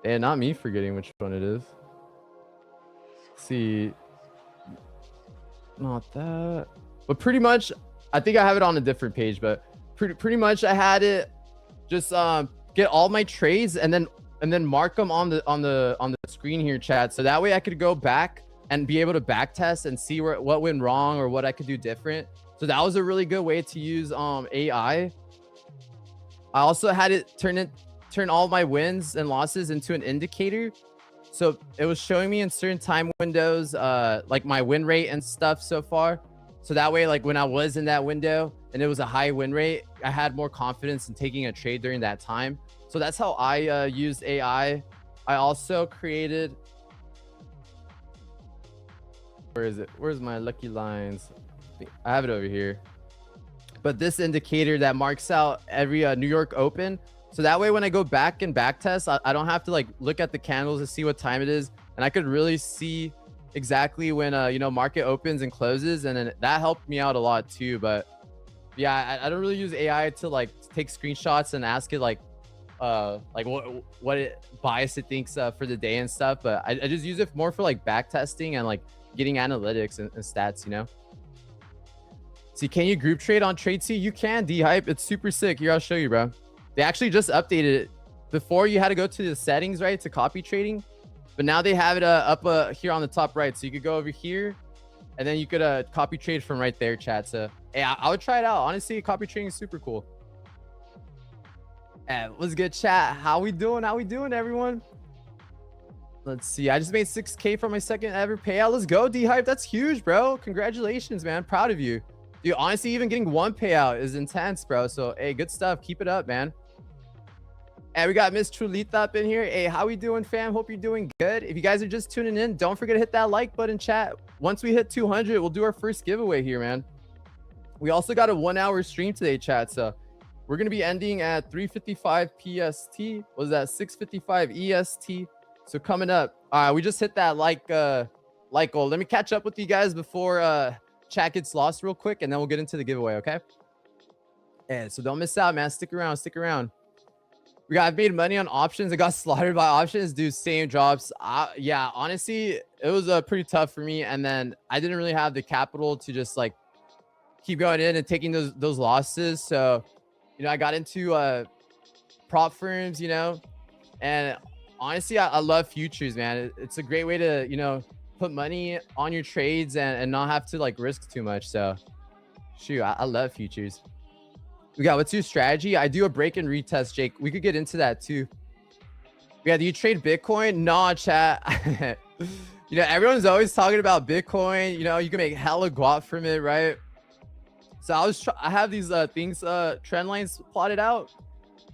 And not me forgetting which one it is. Let's see. Not that. But pretty much, I think I have it on a different page, but pretty much I had it just get all my trades and then mark them on the screen here, chat. So that way I could go back and be able to back test and see what went wrong or what I could do different. So that was a really good way to use AI. I also had it turn all my wins and losses into an indicator. So it was showing me in certain time windows like my win rate and stuff so far. So that way, like when I was in that window and it was a high win rate, I had more confidence in taking a trade during that time. So that's how I used AI. I also created, where is it? Where's my lucky lines? I have it over here. But this indicator that marks out every New York Open. So that way, when I go back and back test, I don't have to like look at the candles to see what time it is. And I could really see exactly when, you know, market opens and closes. And then that helped me out a lot too. But yeah, I don't really use AI to like take screenshots and ask it like what bias it thinks for the day and stuff. But I just use it more for like back testing and like getting analytics and stats, you know. See, can you group trade on TradeC? You can, D-Hype. It's super sick. Here, I'll show you, bro. They actually just updated it. Before, you had to go to the settings, right, to copy trading. But now they have it up here on the top right. So you could go over here, and then you could copy trade from right there, chat. So, hey, I would try it out. Honestly, copy trading is super cool. And what's good, chat? How we doing? How we doing, everyone? Let's see. I just made 6K from my second ever payout. Let's go, D-Hype. That's huge, bro. Congratulations, man. Proud of you. Dude, honestly, even getting one payout is intense, bro. So, hey, good stuff. Keep it up, man. And we got Miss Trulita up in here. Hey, how we doing, fam? Hope you're doing good. If you guys are just tuning in, don't forget to hit that like button, chat. Once we hit 200, we'll do our first giveaway here, man. We also got a 1-hour stream today, chat. So we're going to be ending at 3:55 PST. Was that 6:55 EST? So coming up, we just hit that like goal. Let me catch up with you guys before chat gets lost real quick, and then we'll get into the giveaway, okay? Yeah, so don't miss out, man. Stick around. I've made money on options. I got slaughtered by options. Dude, same drops. Yeah, honestly, it was pretty tough for me. And then I didn't really have the capital to just like keep going in and taking those losses. So, you know, I got into prop firms, you know, and honestly, I love futures, man. It's a great way to, you know, put money on your trades and not have to like risk too much. So shoot, I love futures. We got, what's your strategy? I do a break and retest, Jake. We could get into that too. Yeah, do you trade Bitcoin? Nah, chat. You know, everyone's always talking about Bitcoin. You know, you can make hella guap from it, right? So I have these things, trend lines plotted out.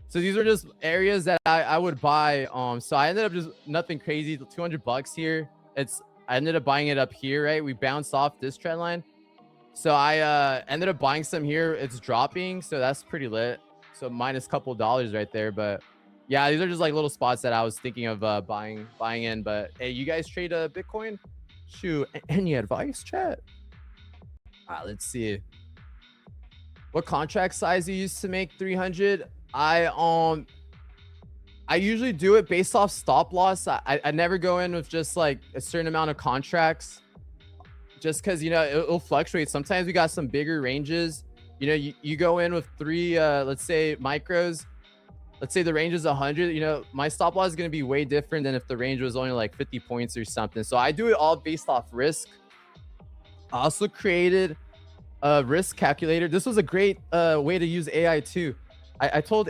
So these are just areas that I would buy. So I ended up just nothing crazy, $200 here. I ended up buying it up here, right? We bounced off this trend line. So I ended up buying some here. It's dropping, so that's pretty lit. So minus a couple dollars right there. But yeah, these are just like little spots that I was thinking of buying in. But hey, you guys trade Bitcoin? Shoot, any advice, chat? All right, let's see. What contract size you used to make 300? I usually do it based off stop loss. I never go in with just like a certain amount of contracts. just because it'll fluctuate. Sometimes we got some bigger ranges. You go in with three let's say micros. Let's say the range is 100. My stop loss is going to be way different than if the range was only like 50 points or something. So I do it all based off risk. I also created a risk calculator. This was a great way to use AI too. I told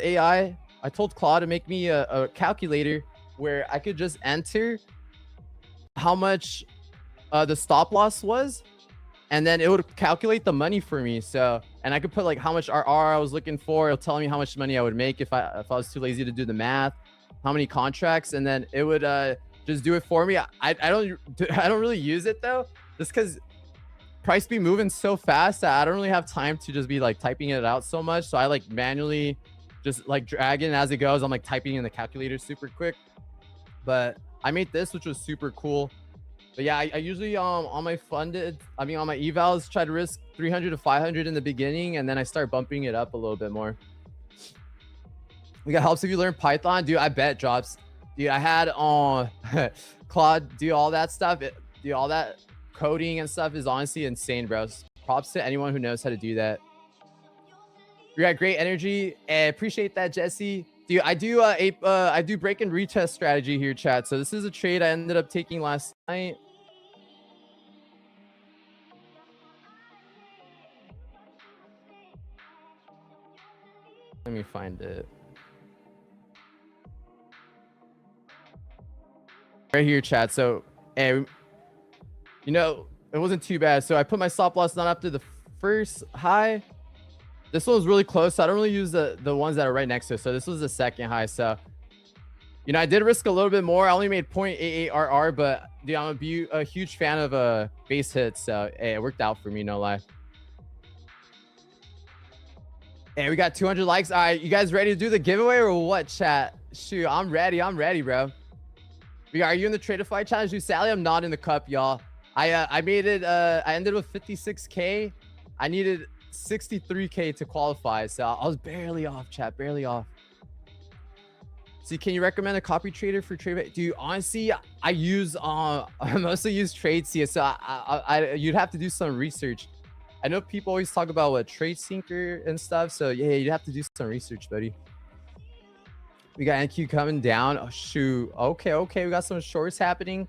Claude to make me a calculator where I could just enter how much the stop loss was, and then it would calculate the money for me. So, and I could put like how much RR I was looking for. It'll tell me how much money I would make if I was too lazy to do the math, how many contracts, and then it would just do it for me. I don't really use it though, just because price be moving so fast that I don't really have time to just be like typing it out so much. So I like manually just like drag it as it goes. I'm like typing in the calculator super quick. But I made this, which was super cool. But yeah, I usually on my evals try to risk 300 to 500 in the beginning, and then I start bumping it up a little bit more. We got helps if you learn Python, dude. I bet drops, dude. I had Claude do all that stuff. Do all that coding and stuff is honestly insane, bro. Props to anyone who knows how to do that. You got great energy. Appreciate that, Jesse. Dude, I do break and retest strategy here, chat. So this is a trade I ended up taking last night. Let me find it. Right here, chat. So, it wasn't too bad. So I put my stop loss not up to the first high. This one was really close, so I don't really use the ones that are right next to it. So this was the second high. So, I did risk a little bit more. I only made 0.88 RR, but dude, I'm a huge fan of base hits. So hey, it worked out for me, no lie. Hey, we got 200 likes. All right, you guys ready to do the giveaway or what, chat? Shoot, I'm ready, bro. Are you in the Tradeify challenge? Dude, Sally, I'm not in the cup, y'all. I made it. I ended with 56K. I needed 63K to qualify, so I was barely off, chat, barely off. See, can you recommend a copy trader for trade? Dude, honestly, I mostly use TradeSync, so you'd have to do some research. I know people always talk about what TradeSync and stuff, so yeah, you'd have to do some research, buddy. We got NQ coming down. Oh shoot. Okay, we got some shorts happening,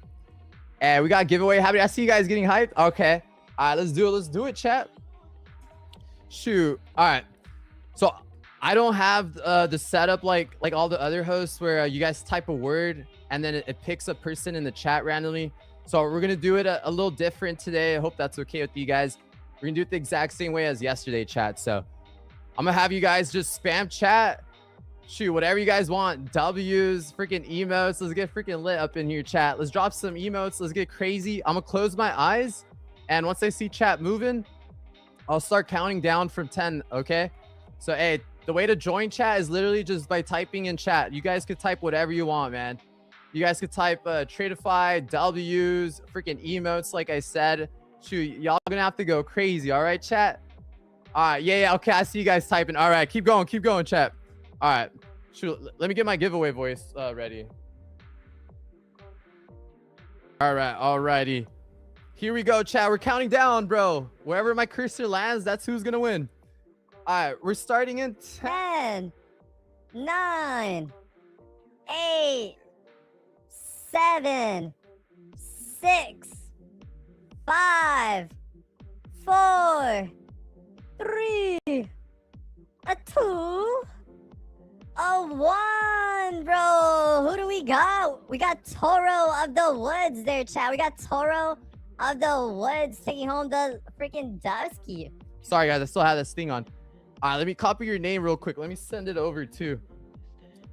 and we got giveaway happening. I see you guys getting hyped. Okay, all right, let's do it, chat. Shoot. All right, so I don't have the setup like all the other hosts where you guys type a word and then it picks a person in the chat randomly. So we're gonna do it a little different today. I hope that's okay with you guys. We're gonna do it the exact same way as yesterday, chat. So I'm gonna have you guys just spam chat. Shoot, whatever you guys want. W's, freaking emotes. Let's get freaking lit up in here, chat. Let's drop some emotes. Let's get crazy. I'm gonna close my eyes, and once I see chat moving, I'll start counting down from 10. Okay, so hey, the way to join chat is literally just by typing in chat. You guys could type whatever you want, man. You guys could type Tradeify, W's, freaking emotes, like I said. Shoot, y'all gonna have to go crazy. All right, chat. All right, yeah, okay, I see you guys typing. All right, keep going, chat. All right, shoot, let me get my giveaway voice ready. All right, alrighty, here we go, chat. We're counting down, bro. Wherever my cursor lands, that's who's gonna win. All right, we're starting in 10, 9, 8, 7, 6, 5, 4, 3, a 2, a 1, bro. Who do we got? We got Toro of the Woods there, chat. We got Toro of the Woods taking home the freaking Dusky. Sorry, guys, I still have this thing on. All right, let me copy your name real quick. Let me send it over too.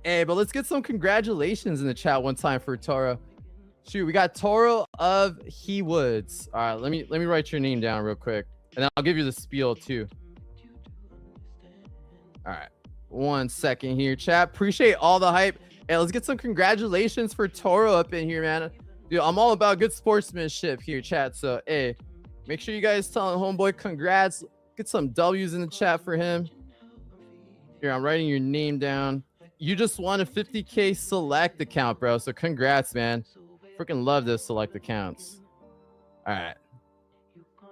Hey, but let's get some congratulations in the chat one time for Toro. Shoot, we got Toro of He Woods. All right, let me write your name down real quick, and then I'll give you the spiel too. All right, 1 second here, chat. Appreciate all the hype. Hey, let's get some congratulations for Toro up in here, man. Dude, I'm all about good sportsmanship here, chat. So, hey, make sure you guys tell homeboy congrats. Get some W's in the chat for him. Here, I'm writing your name down. You just won a 50K select account, bro. So congrats, man. Freaking love those select accounts. All right.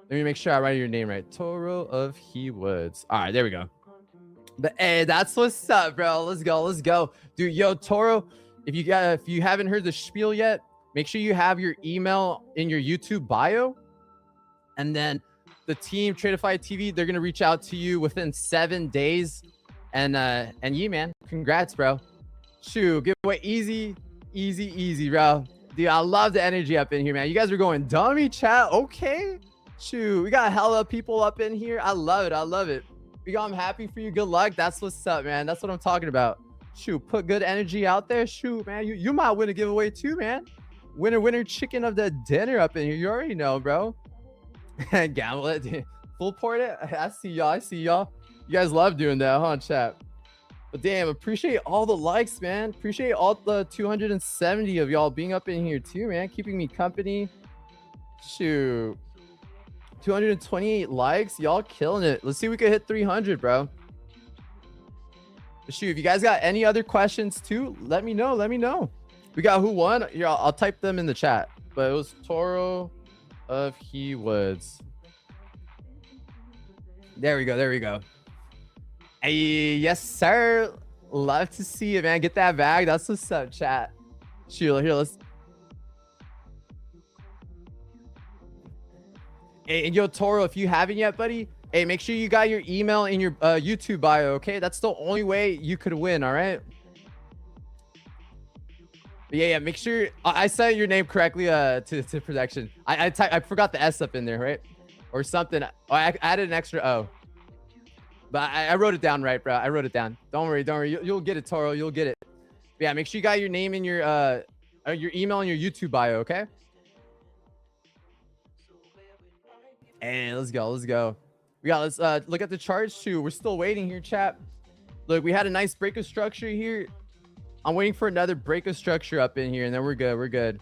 Let me make sure I write your name right. Toro of He Woods. All right, there we go. But hey, that's what's up, bro. Let's go. Let's go. Dude, yo, Toro, if you haven't heard the spiel yet, make sure you have your email in your YouTube bio. And then the team, Tradeify TV, they're gonna reach out to you within 7 days. And yeah, man, congrats, bro. Shoot, giveaway easy, bro. Dude, I love the energy up in here, man. You guys are going dummy chat. Okay. Shoot, we got hella people up in here. I love it. I love it. I'm happy for you. Good luck. That's what's up, man. That's what I'm talking about. Shoot, put good energy out there. Shoot, man. You might win a giveaway too, man. Winner chicken of the dinner up in here. You already know, bro. Gamble it. Full port it. I see y'all. You guys love doing that, huh, chat? But damn, appreciate all the likes, man. Appreciate all the 270 of y'all being up in here too, man. Keeping me company. Shoot. 228 likes. Y'all killing it. Let's see if we can hit 300, bro. Shoot, if you guys got any other questions too, let me know. We got who won. Here, I'll type them in the chat. But it was Toro of He Woods. There we go. Hey, yes, sir. Love to see it, man. Get that bag. That's what's up, chat. Shoot, here, let's. Hey, and yo, Toro, if you haven't yet, buddy, hey, make sure you got your email in your YouTube bio, okay? That's the only way you could win, all right? But yeah, make sure I said your name correctly to protection. I forgot the S up in there, right? Or something. Oh, I added an extra O. But I wrote it down right, bro. I wrote it down. Don't worry. You'll get it, Toro. You'll get it. But yeah, make sure you got your name in your email in your YouTube bio, okay? Hey, let's go. Let's look at the charts too. We're still waiting here, chat. Look, we had a nice break of structure here. I'm waiting for another break of structure up in here, and then we're good.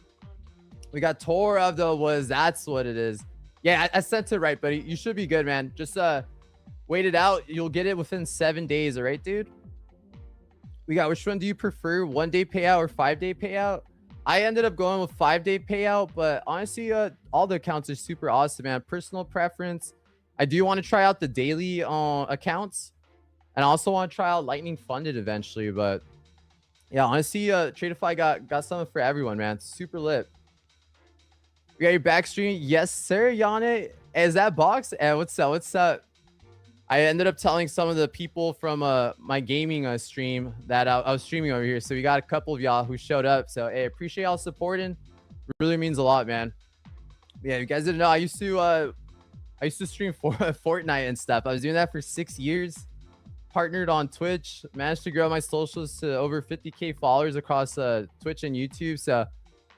We got Toro of the was. That's what it is. Yeah, I sent it right, buddy. You should be good, man. Just wait it out. You'll get it within 7 days. All right, dude. We got, which one do you prefer? 1 day payout or 5 day payout? I ended up going with 5 day payout, but honestly, all the accounts are super awesome, man. Personal preference. I do want to try out the daily accounts, and I also want to try out Lightning Funded eventually. But yeah, honestly, Tradeify got something for everyone, man. It's super lit. We got your back stream. Yes, sir, Yane. Is that box? What's up? I ended up telling some of the people from my gaming stream that I was streaming over here. So we got a couple of y'all who showed up. So hey, appreciate y'all supporting. It really means a lot, man. Yeah, you guys didn't know, I used to stream for Fortnite and stuff. I was doing that for 6 years. Partnered on Twitch. Managed to grow my socials to over 50K followers across Twitch and YouTube. So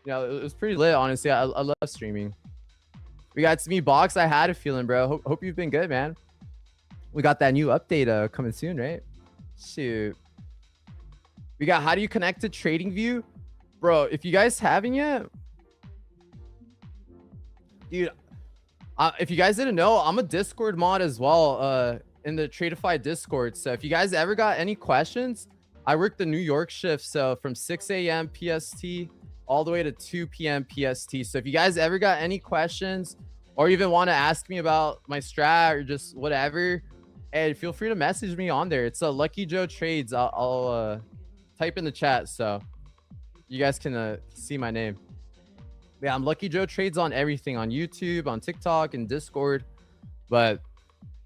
you know, it was pretty lit, honestly. I love streaming. We got to meet Box. I had a feeling, bro. Hope you've been good, man. We got that new update coming soon, right? Shoot. We got how do you connect to TradingView? Bro, if you guys haven't yet, dude, if you guys didn't know, I'm a Discord mod as well in the Tradeify Discord. So if you guys ever got any questions, I work the New York shift. So from 6 a.m. PST all the way to 2 p.m. PST. So if you guys ever got any questions or even want to ask me about my strat or just whatever, hey, feel free to message me on there. It's a LuckyJo Trades. I'll type in the chat so you guys can see my name. Yeah, I'm LuckyJo Trades on everything, on YouTube, on TikTok, and Discord. But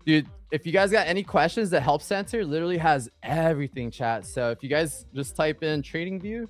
dude, if you guys got any questions, the help center literally has everything, chat. So if you guys just type in TradingView,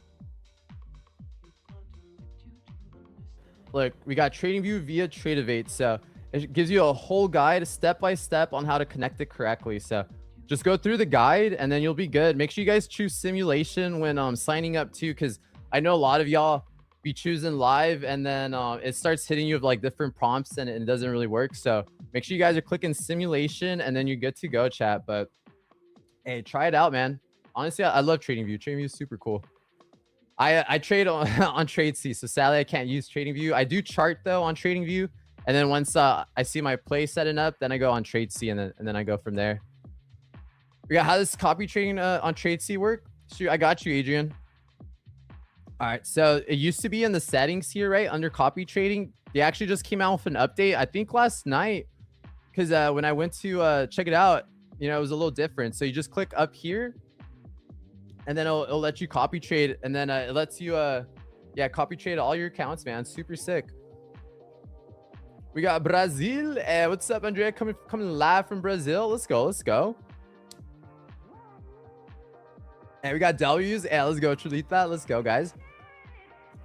look, we got TradingView via Tradeivate. So it gives you a whole guide step by step on how to connect it correctly. So just go through the guide and then you'll be good. Make sure you guys choose simulation when signing up too, because I know a lot of y'all be choosing live and then it starts hitting you with like different prompts and it doesn't really work. So make sure you guys are clicking simulation and then you're good to go, chat. But hey, try it out, man. Honestly, I love TradingView. TradingView is super cool. I trade on TradeC, so sadly I can't use TradingView. I do chart though on TradingView, and then once I see my play setting up, then I go on TradeC and then I go from there. We got how does copy trading on TradeC work? Shoot, I got you, Adrian. All right, so it used to be in the settings here, right under copy trading. They actually just came out with an update, I think last night, because when I went to check it out, it was a little different. So you just click up here, and then it'll let you copy trade, and then it lets you yeah, copy trade all your accounts, man. Super sick. We got Brazil. What's up, Andrea? Coming live from Brazil. Let's go. And we got W's. Let's go, Trulita. Let's go, guys.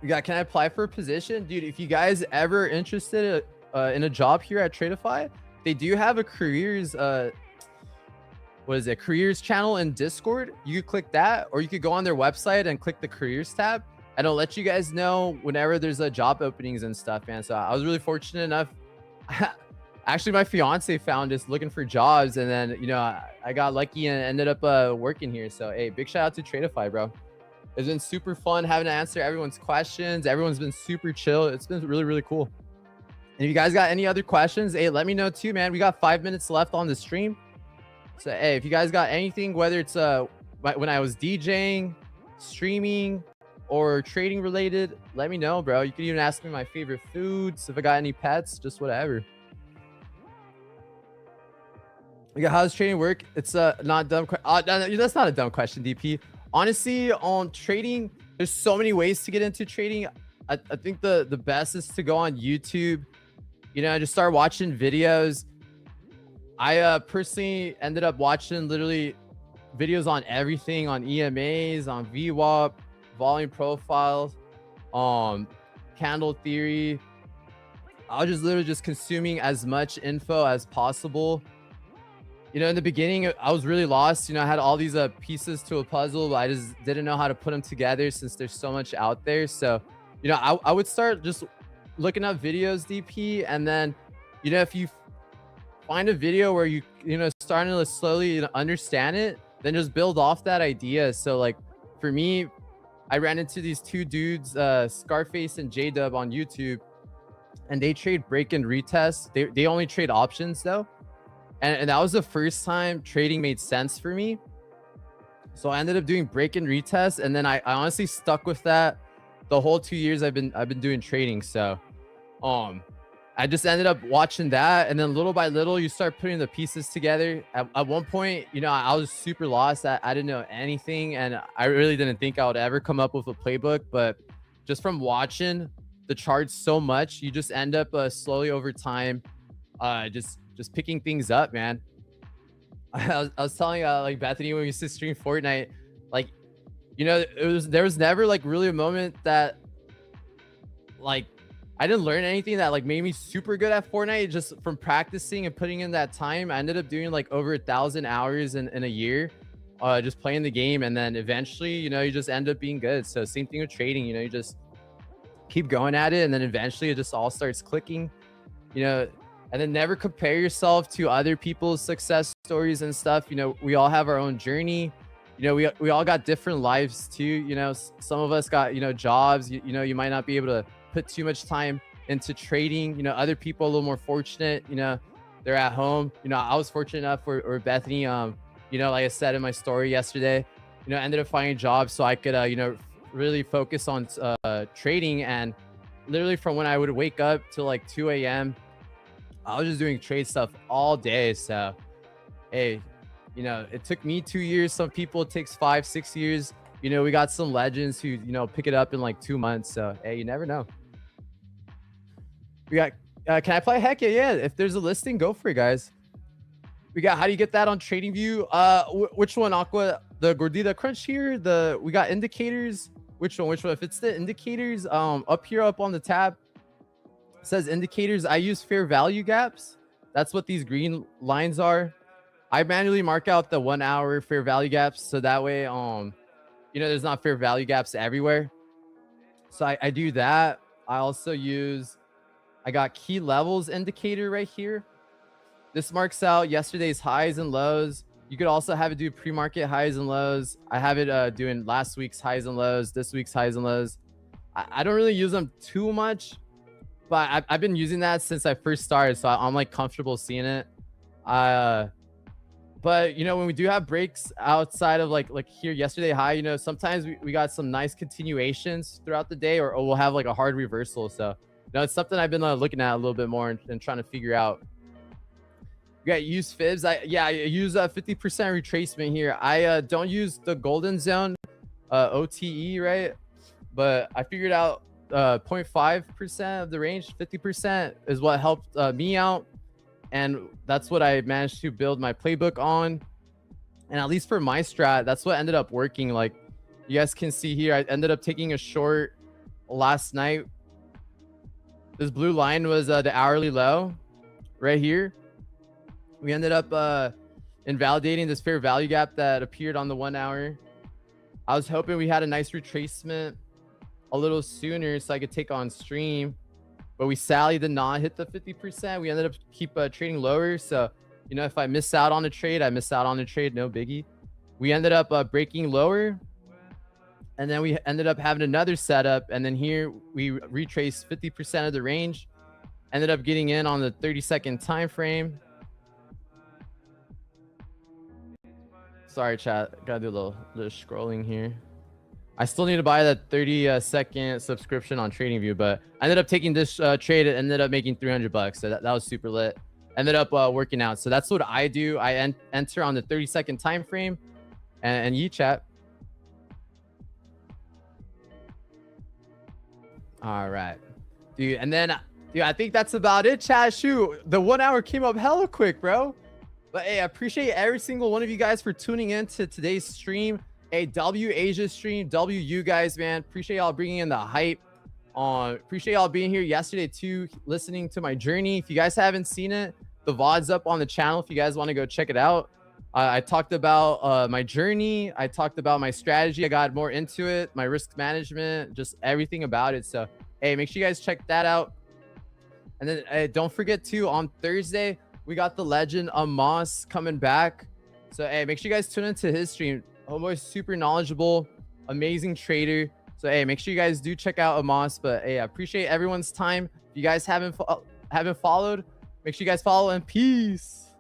We got, can I apply for a position? Dude, if you guys ever interested in a job here at Tradeify, they do have a careers, what is it? Careers channel in Discord. You could click that, or you could go on their website and click the careers tab, and it'll let you guys know whenever there's a job openings and stuff, man. So I was really fortunate enough. Actually, my fiance found us looking for jobs, and then I got lucky and ended up working here. So hey, big shout out to Tradeify, bro. It's been super fun having to answer everyone's questions. Everyone's been super chill. It's been really cool. And if you guys got any other questions, hey, let me know too, man. We got 5 minutes left on the stream. So hey, if you guys got anything, whether it's when I was DJing, streaming, or trading related, let me know, bro. You can even ask me my favorite foods, if I got any pets, just whatever. We got, how does trading work? It's not dumb. No, that's not a dumb question, DP. Honestly, on trading, there's so many ways to get into trading. I think the best is to go on YouTube, just start watching videos. I personally ended up watching literally videos on everything, on EMAs, on VWAP, volume profiles, candle theory. I was just literally consuming as much info as possible. In the beginning, I was really lost. I had all these pieces to a puzzle, but I just didn't know how to put them together since there's so much out there. So, I would start just looking up videos, DP, and then, if you find a video where starting to slowly understand it, then just build off that idea. So, like, for me, I ran into these two dudes, Scarface and J-Dub, on YouTube, and they trade break and retest. They only trade options though. And that was the first time trading made sense for me. So I ended up doing break and retest, and then I honestly stuck with that the whole 2 years I've been doing trading. So I just ended up watching that, and then little by little you start putting the pieces together. At one point, I was super lost. I didn't know anything, and I really didn't think I would ever come up with a playbook. But just from watching the charts so much, you just end up slowly over time just picking things up, man. I was telling like Bethany when we used to stream Fortnite, like, there was never like really a moment that like I didn't learn anything that like made me super good at Fortnite. Just from practicing and putting in that time, I ended up doing like over 1,000 hours in a year, just playing the game. And then eventually, you just end up being good. So same thing with trading, you just keep going at it, and then eventually it just all starts clicking, and then never compare yourself to other people's success stories and stuff. We all have our own journey. We all got different lives too. Some of us got, jobs, you might not be able to put too much time into trading. Other people a little more fortunate, they're at home. I was fortunate enough where Bethany, like I said in my story yesterday, ended up finding a job so I could, really focus on trading. And literally from when I would wake up till like 2 a.m., I was just doing trade stuff all day. So, hey, it took me 2 years. Some people it takes 5-6 years. We got some legends who, pick it up in like 2 months. So, hey, you never know. We got, can I play? Heck yeah. If there's a listing, go for it, guys. We got, how do you get that on TradingView? Which one, Aqua? The Gordita Crunch here? We got indicators. Which one? If it's the indicators, up here, up on the tab, says indicators. I use fair value gaps. That's what these green lines are. I manually mark out the 1 hour fair value gaps, so that way there's not fair value gaps everywhere. So I do that. I also I got key levels indicator right here. This marks out yesterday's highs and lows. You could also have it do pre-market highs and lows. I have it doing last week's highs and lows, this week's highs and lows. I don't really use them too much, but I've been using that since I first started, so I'm like comfortable seeing it. but you know, when we do have breaks outside of like here yesterday high, you know, sometimes we got some nice continuations throughout the day, or we'll have like a hard reversal. So you know, it's something I've been looking at a little bit more and trying to figure out. You got use fibs. I use a 50% retracement here. I don't use the golden zone OTE, right? But I figured out 0.5% of the range. 50% is what helped me out, and that's what I managed to build my playbook on. And at least for my strat, that's what ended up working. Like you guys can see here, I ended up taking a short last night. This blue line was the hourly low right here. We ended up invalidating this fair value gap that appeared on the 1 hour. I was hoping we had a nice retracement a little sooner so I could take on stream, but we sadly did not hit the 50%. We ended up keep trading lower. So, you know, if I miss out on a trade, I miss out on a trade, no biggie. We ended up breaking lower, and then we ended up having another setup. And then here we retraced 50% of the range, ended up getting in on the 30-second time frame. Sorry, chat. Gotta do a little scrolling here. I still need to buy that 30-second subscription on TradingView, but I ended up taking this trade and ended up making $300. So that was super lit. Ended up working out. So that's what I do. I enter on the 30-second time frame, and you chat. All right, dude. And then, dude, I think that's about it, chat. Shoot, the 1 hour came up hella quick, bro. But hey, I appreciate every single one of you guys for tuning in to today's stream. Hey, W Asia stream, W you guys, man. Appreciate y'all bringing in the hype. Appreciate y'all being here yesterday too, listening to my journey. If you guys haven't seen it, the VOD's up on the channel if you guys want to go check it out. I talked about my journey. I talked about my strategy. I got more into it, my risk management, just everything about it. So hey, make sure you guys check that out. And then hey, don't forget too, on Thursday, we got the legend Amos coming back. So hey, make sure you guys tune into his stream. Homeboy's super knowledgeable, amazing trader. So hey, make sure you guys do check out Amos. But hey, I appreciate everyone's time. If you guys haven't followed, make sure you guys follow, and peace.